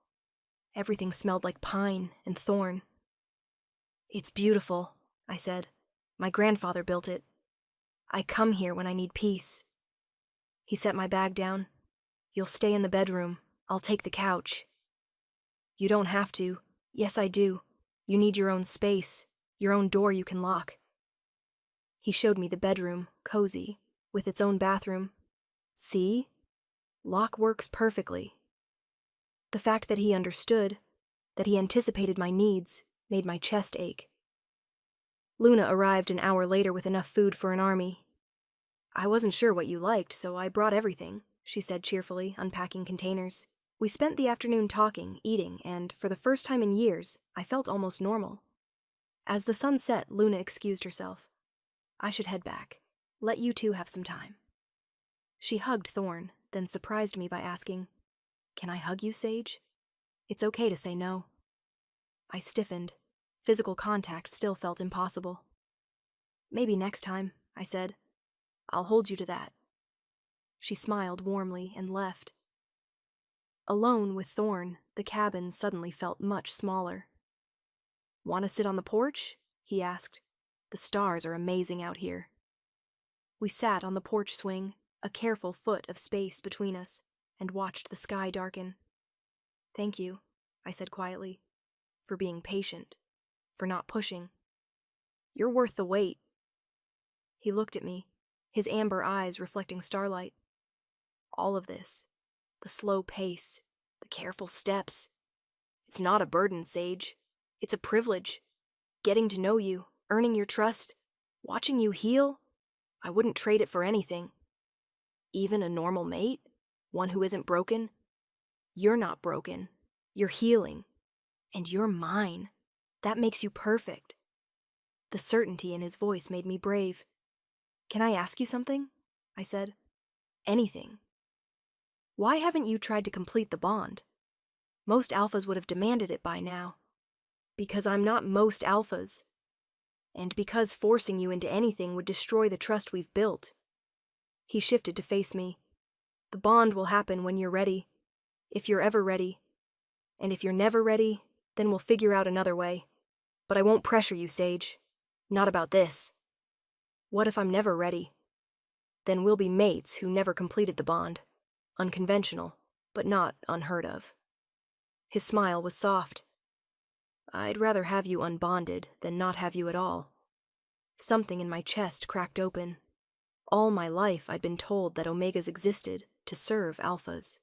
Everything smelled like pine and thorn. It's beautiful, I said. My grandfather built it. I come here when I need peace. He set my bag down. You'll stay in the bedroom. I'll take the couch. You don't have to. Yes, I do. You need your own space, your own door you can lock. He showed me the bedroom, cozy, with its own bathroom. See? Lock works perfectly. The fact that he understood, that he anticipated my needs, made my chest ache. Luna arrived an hour later with enough food for an army. I wasn't sure what you liked, so I brought everything, she said cheerfully, unpacking containers. We spent the afternoon talking, eating, and, for the first time in years, I felt almost normal. As the sun set, Luna excused herself. I should head back. Let you two have some time. She hugged Thorn, then surprised me by asking, Can I hug you, Sage? It's okay to say no. I stiffened. Physical contact still felt impossible. Maybe next time, I said. I'll hold you to that. She smiled warmly and left. Alone with Thorn, the cabin suddenly felt much smaller. Want to sit on the porch? He asked. The stars are amazing out here. We sat on the porch swing, a careful foot of space between us, and watched the sky darken. Thank you, I said quietly, for being patient, for not pushing. You're worth the wait. He looked at me, his amber eyes reflecting starlight. All of this, the slow pace, the careful steps. It's not a burden, Sage. It's a privilege. Getting to know you, earning your trust, watching you heal, I wouldn't trade it for anything. Even a normal mate, one who isn't broken. You're not broken. You're healing. And you're mine. That makes you perfect. The certainty in his voice made me brave. Can I ask you something? I said. Anything. Why haven't you tried to complete the bond? Most alphas would have demanded it by now. Because I'm not most alphas. And because forcing you into anything would destroy the trust we've built. He shifted to face me. The bond will happen when you're ready. If you're ever ready. And if you're never ready, then we'll figure out another way. But I won't pressure you, Sage. Not about this. What if I'm never ready? Then we'll be mates who never completed the bond. Unconventional, but not unheard of. His smile was soft. I'd rather have you unbonded than not have you at all. Something in my chest cracked open. All my life I'd been told that Omegas existed to serve Alphas.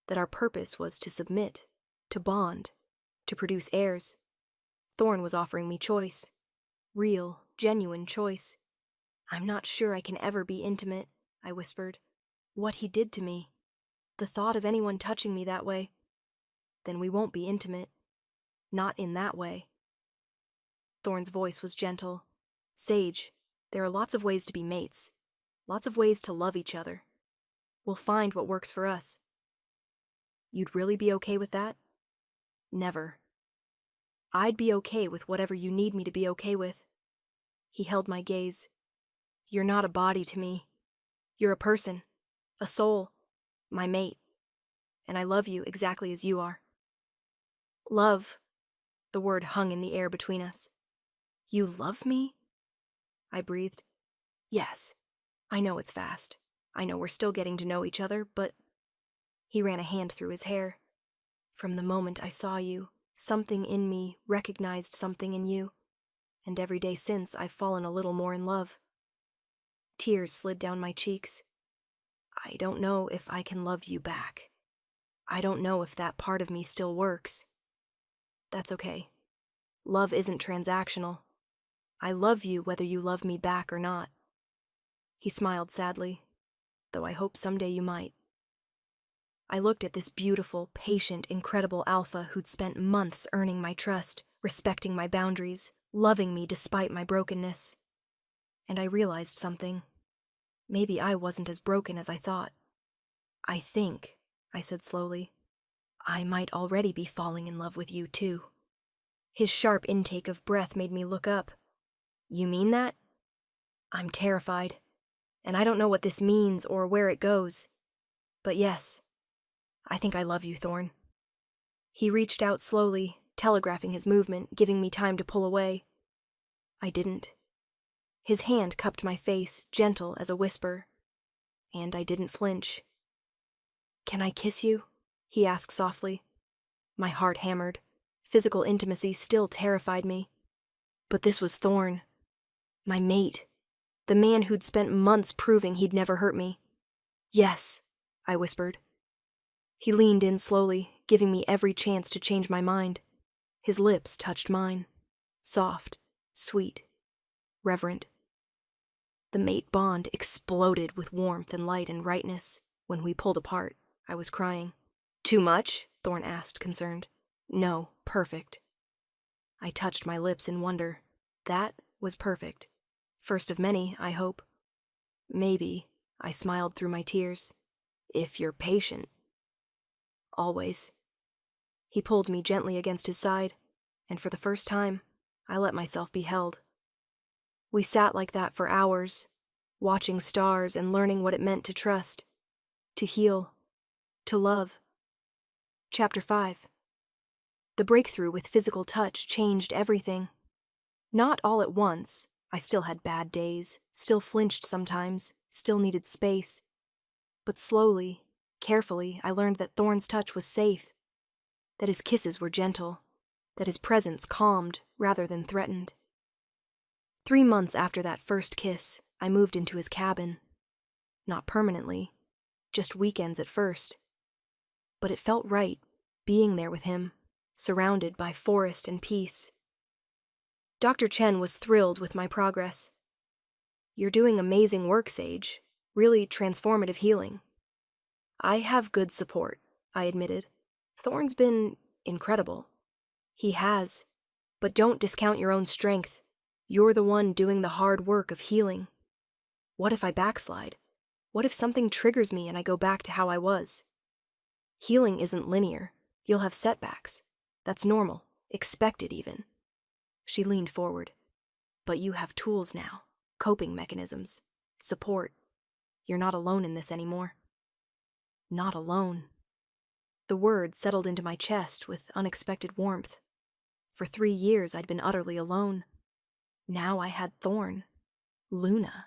That our purpose was to submit, to bond, to produce heirs. Thorn was offering me choice. Real, genuine choice. I'm not sure I can ever be intimate, I whispered. What he did to me. The thought of anyone touching me that way. Then we won't be intimate. Not in that way. Thorn's voice was gentle. Sage, there are lots of ways to be mates. Lots of ways to love each other. We'll find what works for us. You'd really be okay with that? Never. I'd be okay with whatever you need me to be okay with. He held my gaze. You're not a body to me. You're a person, a soul, my mate. And I love you exactly as you are. Love. The word hung in the air between us. You love me? I breathed. Yes. I know it's fast. I know we're still getting to know each other, but... He ran a hand through his hair. From the moment I saw you, something in me recognized something in you. And every day since, I've fallen a little more in love. Tears slid down my cheeks. I don't know if I can love you back. I don't know if that part of me still works. That's okay. Love isn't transactional. I love you whether you love me back or not. He smiled sadly, though I hope someday you might. I looked at this beautiful, patient, incredible alpha who'd spent months earning my trust, respecting my boundaries, loving me despite my brokenness. And I realized something. Maybe I wasn't as broken as I thought. I think, I said slowly, I might already be falling in love with you too. His sharp intake of breath made me look up. You mean that? I'm terrified, and I don't know what this means or where it goes. But yes, I think I love you, Thorn. He reached out slowly, telegraphing his movement, giving me time to pull away. I didn't. His hand cupped my face, gentle as a whisper, and I didn't flinch. Can I kiss you? He asked softly. My heart hammered. Physical intimacy still terrified me. But this was Thorn. My mate. The man who'd spent months proving he'd never hurt me. Yes, I whispered. He leaned in slowly, giving me every chance to change my mind. His lips touched mine. Soft, sweet, reverent. The mate bond exploded with warmth and light and rightness. When we pulled apart, I was crying. Too much? Thorn asked, concerned. No, perfect. I touched my lips in wonder. That was perfect. First of many, I hope. Maybe, I smiled through my tears. If you're patient. Always. He pulled me gently against his side, and for the first time, I let myself be held. We sat like that for hours, watching stars and learning what it meant to trust, to heal, to love. Chapter 5. The breakthrough with physical touch changed everything. Not all at once. I still had bad days, still flinched sometimes, still needed space. But slowly, carefully, I learned that Thorn's touch was safe, that his kisses were gentle, that his presence calmed rather than threatened. 3 months after that first kiss, I moved into his cabin. Not permanently, just weekends at first. But it felt right, being there with him, surrounded by forest and peace. Dr. Chen was thrilled with my progress. You're doing amazing work, Sage. Really transformative healing. I have good support, I admitted. Thorn's been incredible. He has. But don't discount your own strength. You're the one doing the hard work of healing. What if I backslide? What if something triggers me and I go back to how I was? Healing isn't linear. You'll have setbacks. That's normal. Expected, even. She leaned forward. But you have tools now. Coping mechanisms. Support. You're not alone in this anymore. Not alone. The word settled into my chest with unexpected warmth. For 3 years I'd been utterly alone. Now I had Thorn. Luna.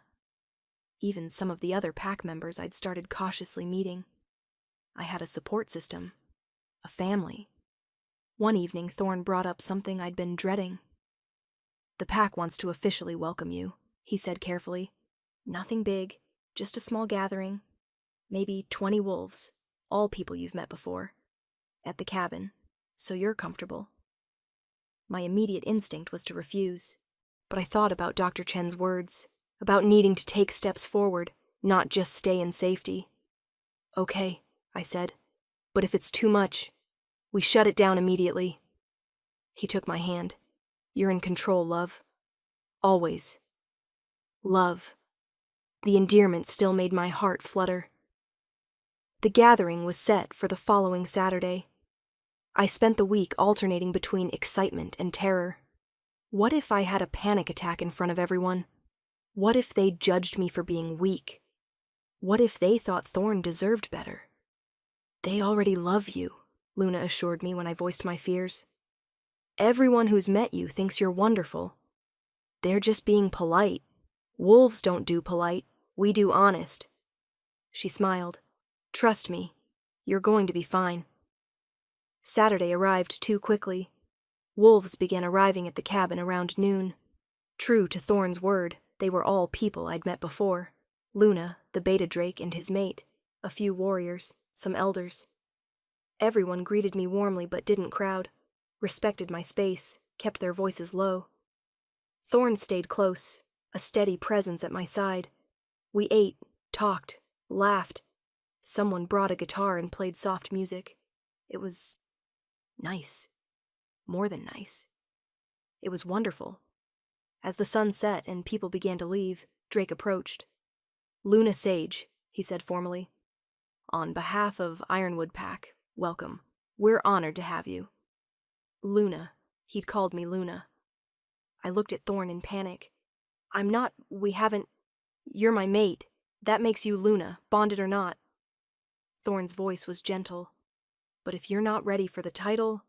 Even some of the other pack members I'd started cautiously meeting. I had a support system. A family. One evening Thorn brought up something I'd been dreading. The pack wants to officially welcome you, he said carefully. Nothing big, just a small gathering. Maybe 20 wolves, all people you've met before. At the cabin, so you're comfortable. My immediate instinct was to refuse, but I thought about Dr. Chen's words, about needing to take steps forward, not just stay in safety. Okay, I said, but if it's too much, we shut it down immediately. He took my hand. You're in control, love. Always. Love. The endearment still made my heart flutter. The gathering was set for the following Saturday. I spent the week alternating between excitement and terror. What if I had a panic attack in front of everyone? What if they judged me for being weak? What if they thought Thorn deserved better? They already love you, Luna assured me when I voiced my fears. Everyone who's met you thinks you're wonderful. They're just being polite. Wolves don't do polite, we do honest. She smiled. Trust me, you're going to be fine. Saturday arrived too quickly. Wolves began arriving at the cabin around noon. True to Thorn's word, they were all people I'd met before. Luna, the beta drake, and his mate, a few warriors, some elders. Everyone greeted me warmly but didn't crowd, respected my space, kept their voices low. Thorn stayed close, a steady presence at my side. We ate, talked, laughed. Someone brought a guitar and played soft music. It was nice. More than nice. It was wonderful. As the sun set and people began to leave, Drake approached. "Luna Sage," he said formally. "On behalf of Ironwood Pack, welcome. We're honored to have you." Luna. He'd called me Luna. I looked at Thorn in panic. We haven't... You're my mate. That makes you Luna, bonded or not." Thorn's voice was gentle. "But if you're not ready for the title,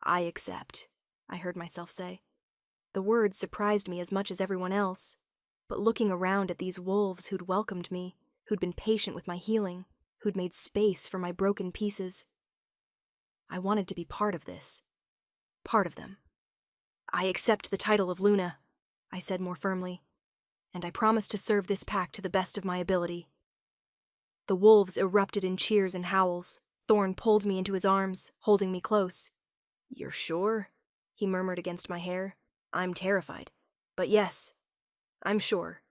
I accept," I heard myself say. The words surprised me as much as everyone else, but looking around at these wolves who'd welcomed me, who'd been patient with my healing, who'd made space for my broken pieces, I wanted to be part of this. Part of them. "I accept the title of Luna," I said more firmly, "and I promise to serve this pack to the best of my ability." The wolves erupted in cheers and howls. Thorn pulled me into his arms, holding me close. "You're sure?" he murmured against my hair. "I'm terrified. But yes, I'm sure."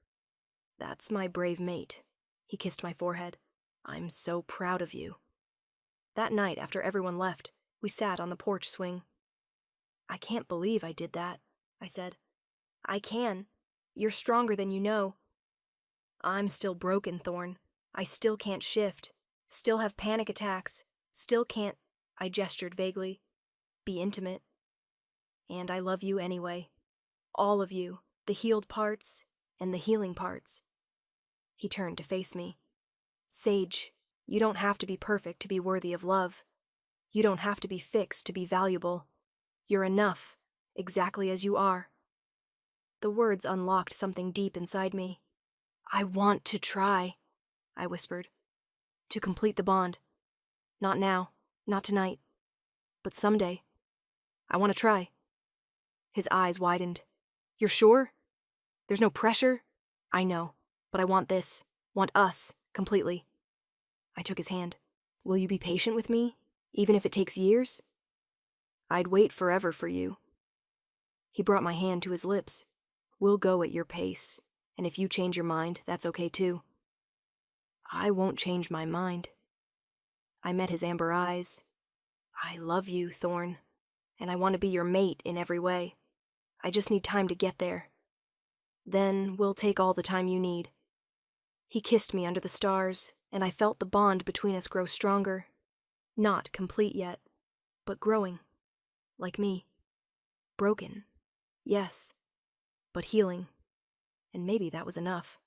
"That's my brave mate." He kissed my forehead. "I'm so proud of you." That night, after everyone left, we sat on the porch swing. "I can't believe I did that," I said. "I can. You're stronger than you know." "I'm still broken, Thorn. I still can't shift. Still have panic attacks. Still can't," I gestured vaguely, "be intimate. And I love you anyway. All of you, the healed parts and the healing parts." He turned to face me. "Sage, you don't have to be perfect to be worthy of love. You don't have to be fixed to be valuable. You're enough, exactly as you are." The words unlocked something deep inside me. "I want to try," I whispered. "To complete the bond. Not now, not tonight, but someday. I want to try." His eyes widened. "You're sure? There's no pressure?" "I know, but I want this. Want us, completely." I took his hand. "Will you be patient with me, even if it takes years?" "I'd wait forever for you." He brought my hand to his lips. "We'll go at your pace, and if you change your mind, that's okay too." "I won't change my mind." I met his amber eyes. "I love you, Thorn, and I want to be your mate in every way. I just need time to get there. Then we'll take all the time you need." He kissed me under the stars, and I felt the bond between us grow stronger. Not complete yet, but growing. Like me. Broken. Yes. But healing. And maybe that was enough.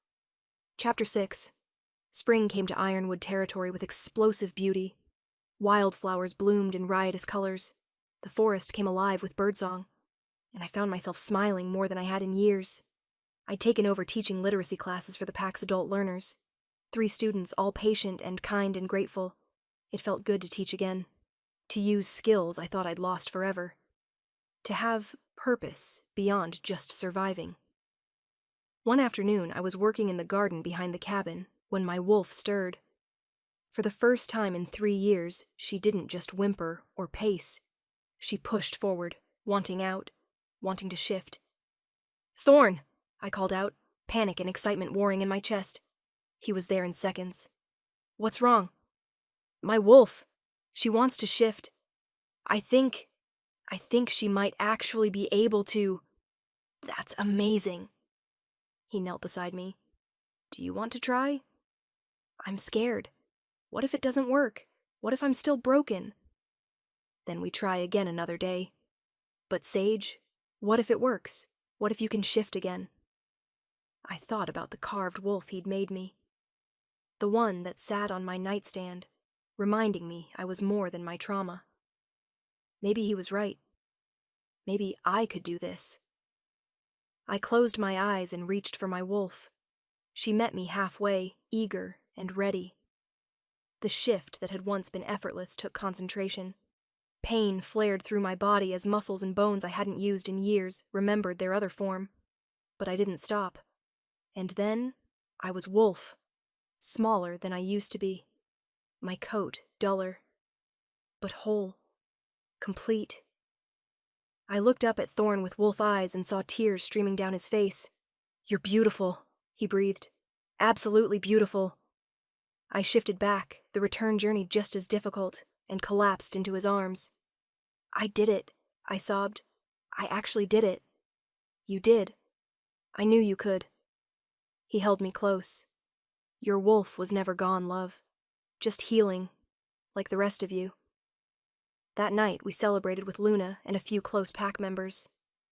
Chapter 6. Spring came to Ironwood territory with explosive beauty. Wildflowers bloomed in riotous colors. The forest came alive with birdsong. And I found myself smiling more than I had in years. I'd taken over teaching literacy classes for the pack's adult learners. 3 students, all patient and kind and grateful. It felt good to teach again. To use skills I thought I'd lost forever. To have purpose beyond just surviving. One afternoon, I was working in the garden behind the cabin when my wolf stirred. For the first time in 3 years, she didn't just whimper or pace. She pushed forward, wanting out, wanting to shift. "Thorn!" I called out, panic and excitement warring in my chest. He was there in seconds. "What's wrong?" "My wolf. She wants to shift. I think she might actually be able to." "That's amazing." He knelt beside me. "Do you want to try?" "I'm scared. What if it doesn't work? What if I'm still broken?" "Then we try again another day." "But Sage, what if it works? What if you can shift again?" I thought about the carved wolf he'd made me. The one that sat on my nightstand, reminding me I was more than my trauma. Maybe he was right. Maybe I could do this. I closed my eyes and reached for my wolf. She met me halfway, eager and ready. The shift that had once been effortless took concentration. Pain flared through my body as muscles and bones I hadn't used in years remembered their other form. But I didn't stop. And then, I was wolf. Smaller than I used to be. My coat duller. But whole. Complete. I looked up at Thorn with wolf eyes and saw tears streaming down his face. "You're beautiful," he breathed. "Absolutely beautiful." I shifted back, the return journey just as difficult, and collapsed into his arms. "I did it," I sobbed. "I actually did it." "You did." I knew you could. He held me close. Your wolf was never gone, love. Just healing, like the rest of you. That night, we celebrated with Luna and a few close pack members.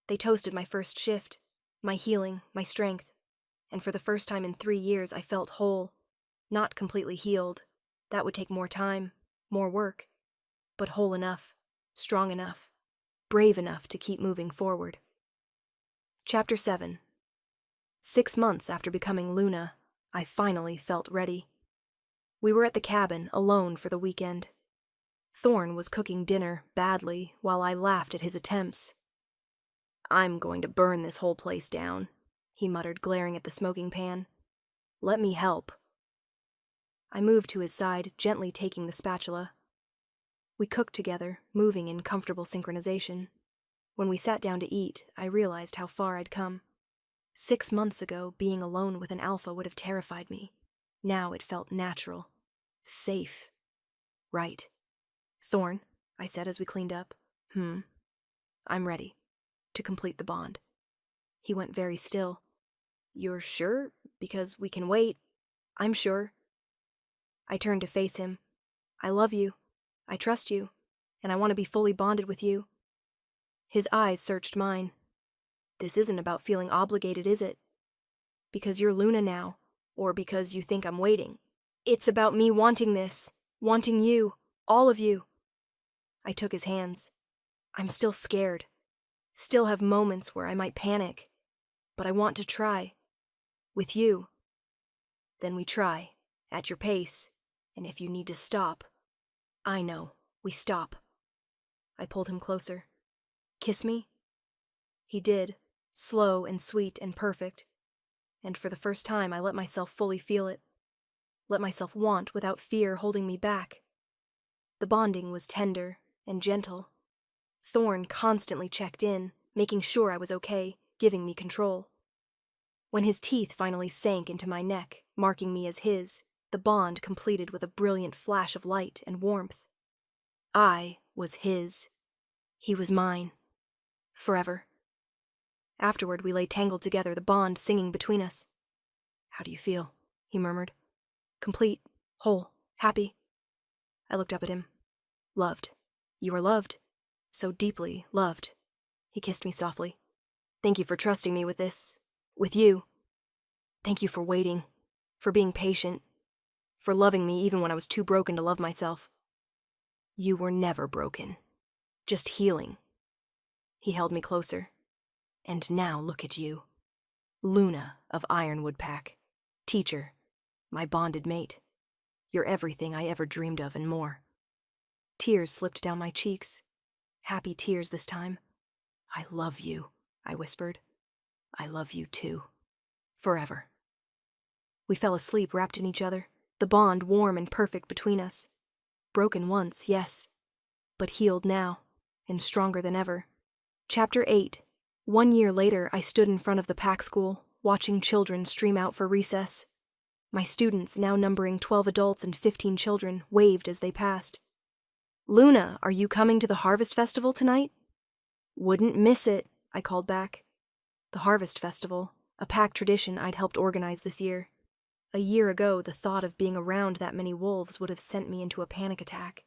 They toasted my first shift, my healing, my strength. And for the first time in 3 years, I felt whole. Not completely healed. That would take more time, more work. But whole enough, strong enough, brave enough to keep moving forward. Chapter 7. 6 months after becoming Luna, I finally felt ready. We were at the cabin, alone for the weekend. Thorn was cooking dinner badly while I laughed at his attempts. "I'm going to burn this whole place down," he muttered, glaring at the smoking pan. "Let me help." I moved to his side, gently taking the spatula. We cooked together, moving in comfortable synchronization. When we sat down to eat, I realized how far I'd come. 6 months ago, being alone with an alpha would have terrified me. Now it felt natural. Safe. Right. "Thorn," I said as we cleaned up. "I'm ready. To complete the bond." He went very still. "You're sure? Because we can wait." "I'm sure." I turned to face him. "I love you. I trust you. And I want to be fully bonded with you." His eyes searched mine. "This isn't about feeling obligated, is it? Because you're Luna now, or because you think I'm waiting. It's about me wanting this, wanting you, all of you." I took his hands. "I'm still scared. Still have moments where I might panic. But I want to try. With you." "Then we try. At your pace. And if you need to stop." "I know. We stop." I pulled him closer. "Kiss me?" He did, slow and sweet and perfect. And for the first time, I let myself fully feel it. Let myself want without fear holding me back. The bonding was tender and gentle. Thorn constantly checked in, making sure I was okay, giving me control. When his teeth finally sank into my neck, marking me as his, the bond completed with a brilliant flash of light and warmth. I was his. He was mine. Forever. Afterward, we lay tangled together, the bond singing between us. "How do you feel?" he murmured. "Complete, whole, happy." I looked up at him. "Loved. You are loved. So deeply loved." He kissed me softly. "Thank you for trusting me with this. With you. Thank you for waiting. For being patient. For loving me even when I was too broken to love myself." "You were never broken. Just healing." He held me closer. "And now look at you. Luna of Ironwood Pack. Teacher. My bonded mate. You're everything I ever dreamed of and more." Tears slipped down my cheeks. Happy tears this time. "I love you," I whispered. "I love you too. Forever." We fell asleep wrapped in each other, the bond warm and perfect between us. Broken once, yes, but healed now, and stronger than ever. Chapter 8. 1 year later, I stood in front of the pack school, watching children stream out for recess. My students, now numbering 12 adults and 15 children, waved as they passed. "Luna, are you coming to the Harvest Festival tonight?" "Wouldn't miss it," I called back. The Harvest Festival, a pack tradition I'd helped organize this year. A year ago, the thought of being around that many wolves would have sent me into a panic attack.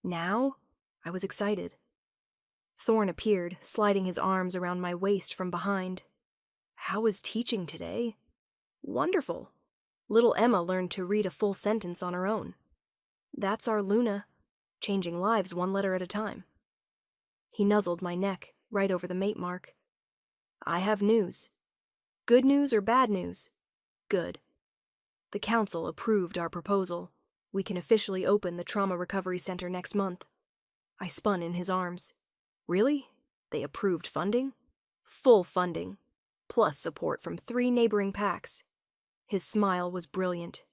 Now, I was excited. Thorn appeared, sliding his arms around my waist from behind. "How was teaching today?" "Wonderful. Little Emma learned to read a full sentence on her own. That's our Luna, changing lives one letter at a time." He nuzzled my neck, right over the mate mark. "I have news." "Good news or bad news?" "Good. The council approved our proposal. We can officially open the Trauma Recovery Center next month." I spun in his arms. "Really? They approved funding?" "Full funding, plus support from 3 neighboring packs." His smile was brilliant.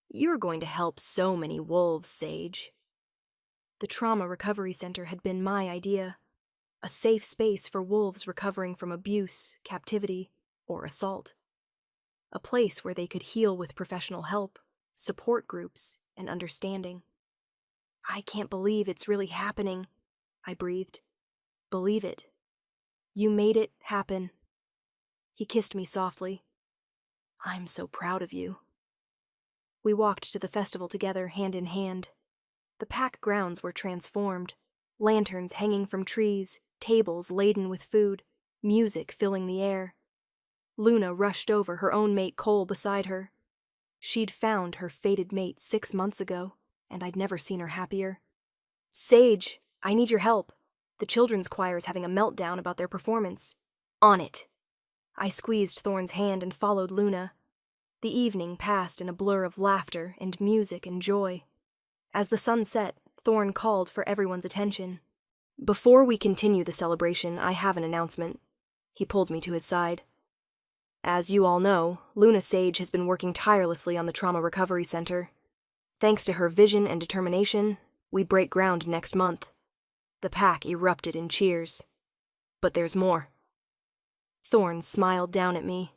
"You're going to help so many wolves, Sage." The Trauma Recovery Center had been my idea. A safe space for wolves recovering from abuse, captivity, or assault. A place where they could heal with professional help, support groups, and understanding. "I can't believe it's really happening," I breathed. "Believe it. You made it happen." He kissed me softly. I'm so proud of you. We walked to the festival together, hand in hand. The pack grounds were transformed. Lanterns hanging from trees, tables laden with food, music filling the air. Luna rushed over, her own mate Cole beside her. She'd found her fated mate 6 months ago, and I'd never seen her happier. Sage, I need your help. The children's choir is having a meltdown about their performance. On it. I squeezed Thorn's hand and followed Luna. The evening passed in a blur of laughter and music and joy. As the sun set, Thorn called for everyone's attention. Before we continue the celebration, I have an announcement. He pulled me to his side. As you all know, Luna Sage has been working tirelessly on the Trauma Recovery Center. Thanks to her vision and determination, we break ground next month. The pack erupted in cheers. But there's more. Thorn smiled down at me.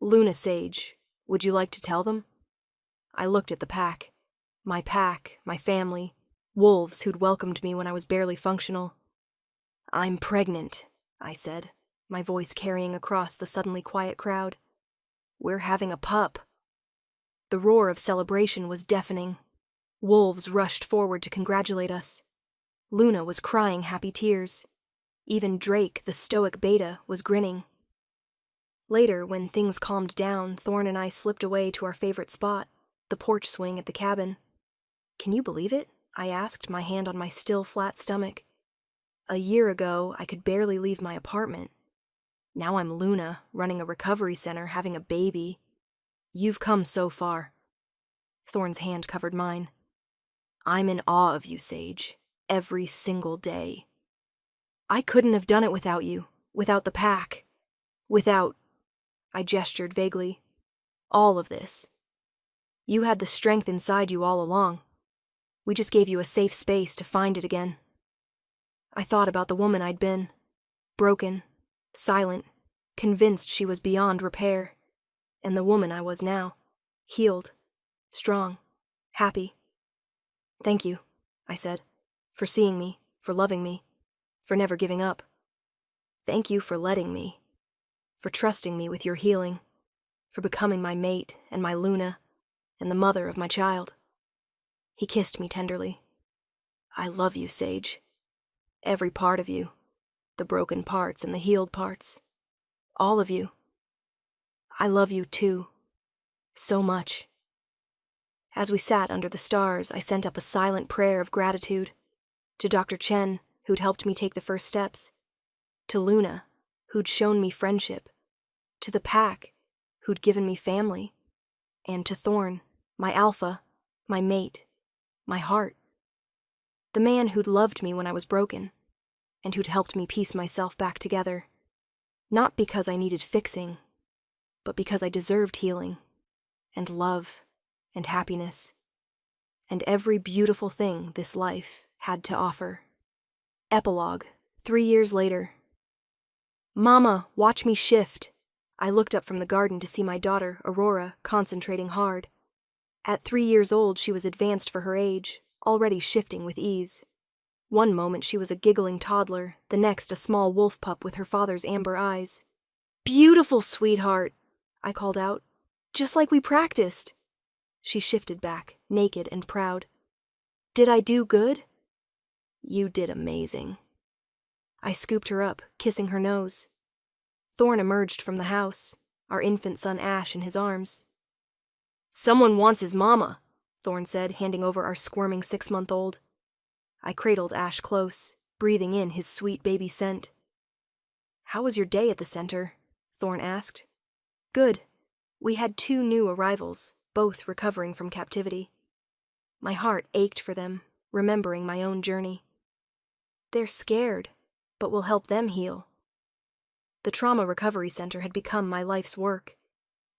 Luna Sage, would you like to tell them? I looked at the pack. My family, wolves who'd welcomed me when I was barely functional. I'm pregnant, I said, my voice carrying across the suddenly quiet crowd. We're having a pup. The roar of celebration was deafening. Wolves rushed forward to congratulate us. Luna was crying happy tears. Even Drake, the stoic beta, was grinning. Later, when things calmed down, Thorn and I slipped away to our favorite spot, the porch swing at the cabin. Can you believe it? I asked, my hand on my still flat stomach. A year ago, I could barely leave my apartment. Now I'm Luna, running a recovery center, having a baby. You've come so far. Thorn's hand covered mine. I'm in awe of you, Sage, every single day. I couldn't have done it without you, without the pack, without... I gestured vaguely. All of this. You had the strength inside you all along. We just gave you a safe space to find it again. I thought about the woman I'd been. Broken, silent, convinced she was beyond repair. And the woman I was now. Healed, strong, happy. Thank you, I said, for seeing me, for loving me, for never giving up. Thank you for letting me, for trusting me with your healing, for becoming my mate and my Luna, and the mother of my child. He kissed me tenderly. I love you, Sage. Every part of you. The broken parts and the healed parts. All of you. I love you too. So much. As we sat under the stars, I sent up a silent prayer of gratitude. To Dr. Chen, who'd helped me take the first steps. To Luna, who'd shown me friendship. To the pack, who'd given me family. And to Thorn, my alpha, my mate, my heart. The man who'd loved me when I was broken, and who'd helped me piece myself back together. Not because I needed fixing, but because I deserved healing, and love, and happiness, and every beautiful thing this life had to offer. Epilogue, 3 years later. Mama, watch me shift. I looked up from the garden to see my daughter, Aurora, concentrating hard. At 3 years old, she was advanced for her age, already shifting with ease. One moment she was a giggling toddler, the next a small wolf pup with her father's amber eyes. Beautiful, sweetheart, I called out. Just like we practiced. She shifted back, naked and proud. Did I do good? You did amazing. I scooped her up, kissing her nose. Thorn emerged from the house, our infant son Ash in his arms. Someone wants his mama, Thorn said, handing over our squirming 6-month-old. I cradled Ash close, breathing in his sweet baby scent. How was your day at the center? Thorn asked. Good. We had 2 new arrivals, both recovering from captivity. My heart ached for them, remembering my own journey. They're scared, but we'll help them heal. The Trauma Recovery Center had become my life's work.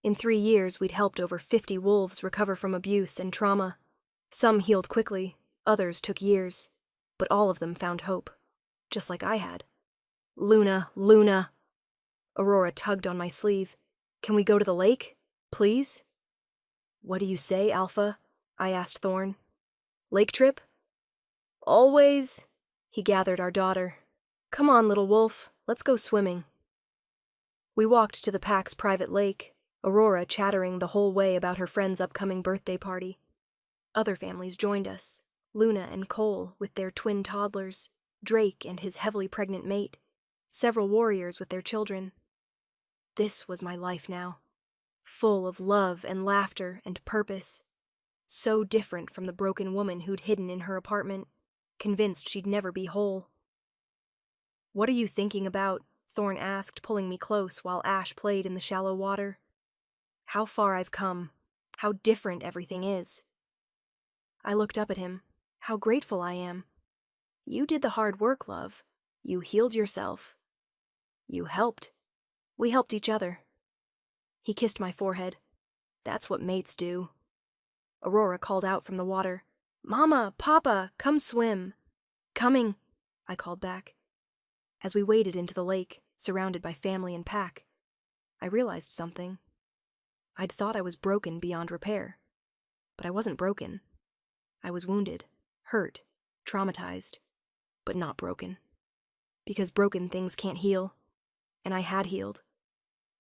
In 3 years, we'd helped over 50 wolves recover from abuse and trauma. Some healed quickly, others took years, but all of them found hope, just like I had. Luna, Luna. Aurora tugged on my sleeve. Can we go to the lake? Please? What do you say, Alpha? I asked Thorn. Lake trip? Always. He gathered our daughter. Come on, little wolf, let's go swimming. We walked to the pack's private lake, Aurora chattering the whole way about her friend's upcoming birthday party. Other families joined us, Luna and Cole with their twin toddlers, Drake and his heavily pregnant mate, several warriors with their children. This was my life now, full of love and laughter and purpose, so different from the broken woman who'd hidden in her apartment, convinced she'd never be whole. "What are you thinking about?" Thorn asked, pulling me close while Ash played in the shallow water. "How far I've come, how different everything is." I looked up at him. "How grateful I am. You did the hard work, love. You healed yourself. You helped. We helped each other." He kissed my forehead. "That's what mates do." Aurora called out from the water, "Mama, Papa, come swim." "Coming," I called back. As we waded into the lake, surrounded by family and pack, I realized something. I'd thought I was broken beyond repair. But I wasn't broken. I was wounded, hurt, traumatized, but not broken. Because broken things can't heal. And I had healed.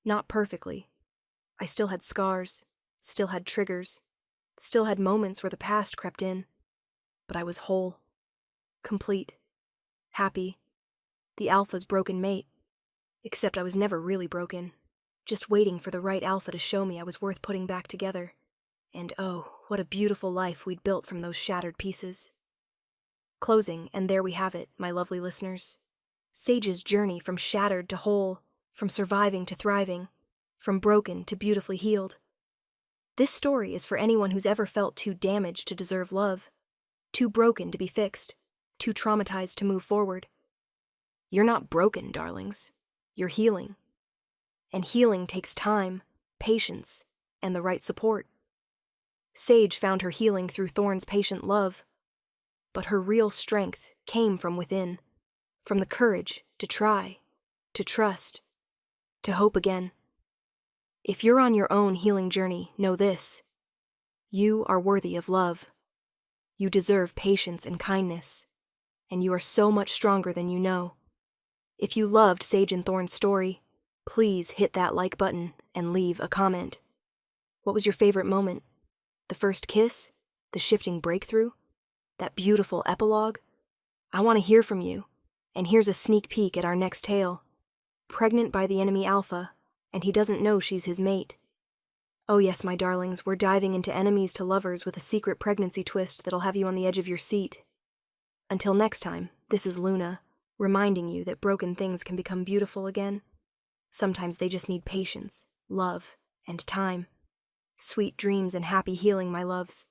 Not perfectly. I still had scars, still had triggers, still had moments where the past crept in. But I was whole. Complete. Happy. The alpha's broken mate. Except I was never really broken. Just waiting for the right alpha to show me I was worth putting back together. And oh, what a beautiful life we'd built from those shattered pieces. Closing, and there we have it, my lovely listeners. Sage's journey from shattered to whole, from surviving to thriving, from broken to beautifully healed. This story is for anyone who's ever felt too damaged to deserve love, too broken to be fixed, too traumatized to move forward. You're not broken, darlings. You're healing. And healing takes time, patience, and the right support. Sage found her healing through Thorn's patient love, but her real strength came from within, from the courage to try, to trust, to hope again. If you're on your own healing journey, know this: you are worthy of love. You deserve patience and kindness, and you are so much stronger than you know. If you loved Sage and Thorn's story, please hit that like button and leave a comment. What was your favorite moment? The first kiss? The shifting breakthrough? That beautiful epilogue? I want to hear from you. And here's a sneak peek at our next tale. Pregnant by the enemy alpha, and he doesn't know she's his mate. Oh yes, my darlings, we're diving into enemies to lovers with a secret pregnancy twist that'll have you on the edge of your seat. Until next time, this is Luna, reminding you that broken things can become beautiful again. Sometimes they just need patience, love, and time. Sweet dreams and happy healing, my loves.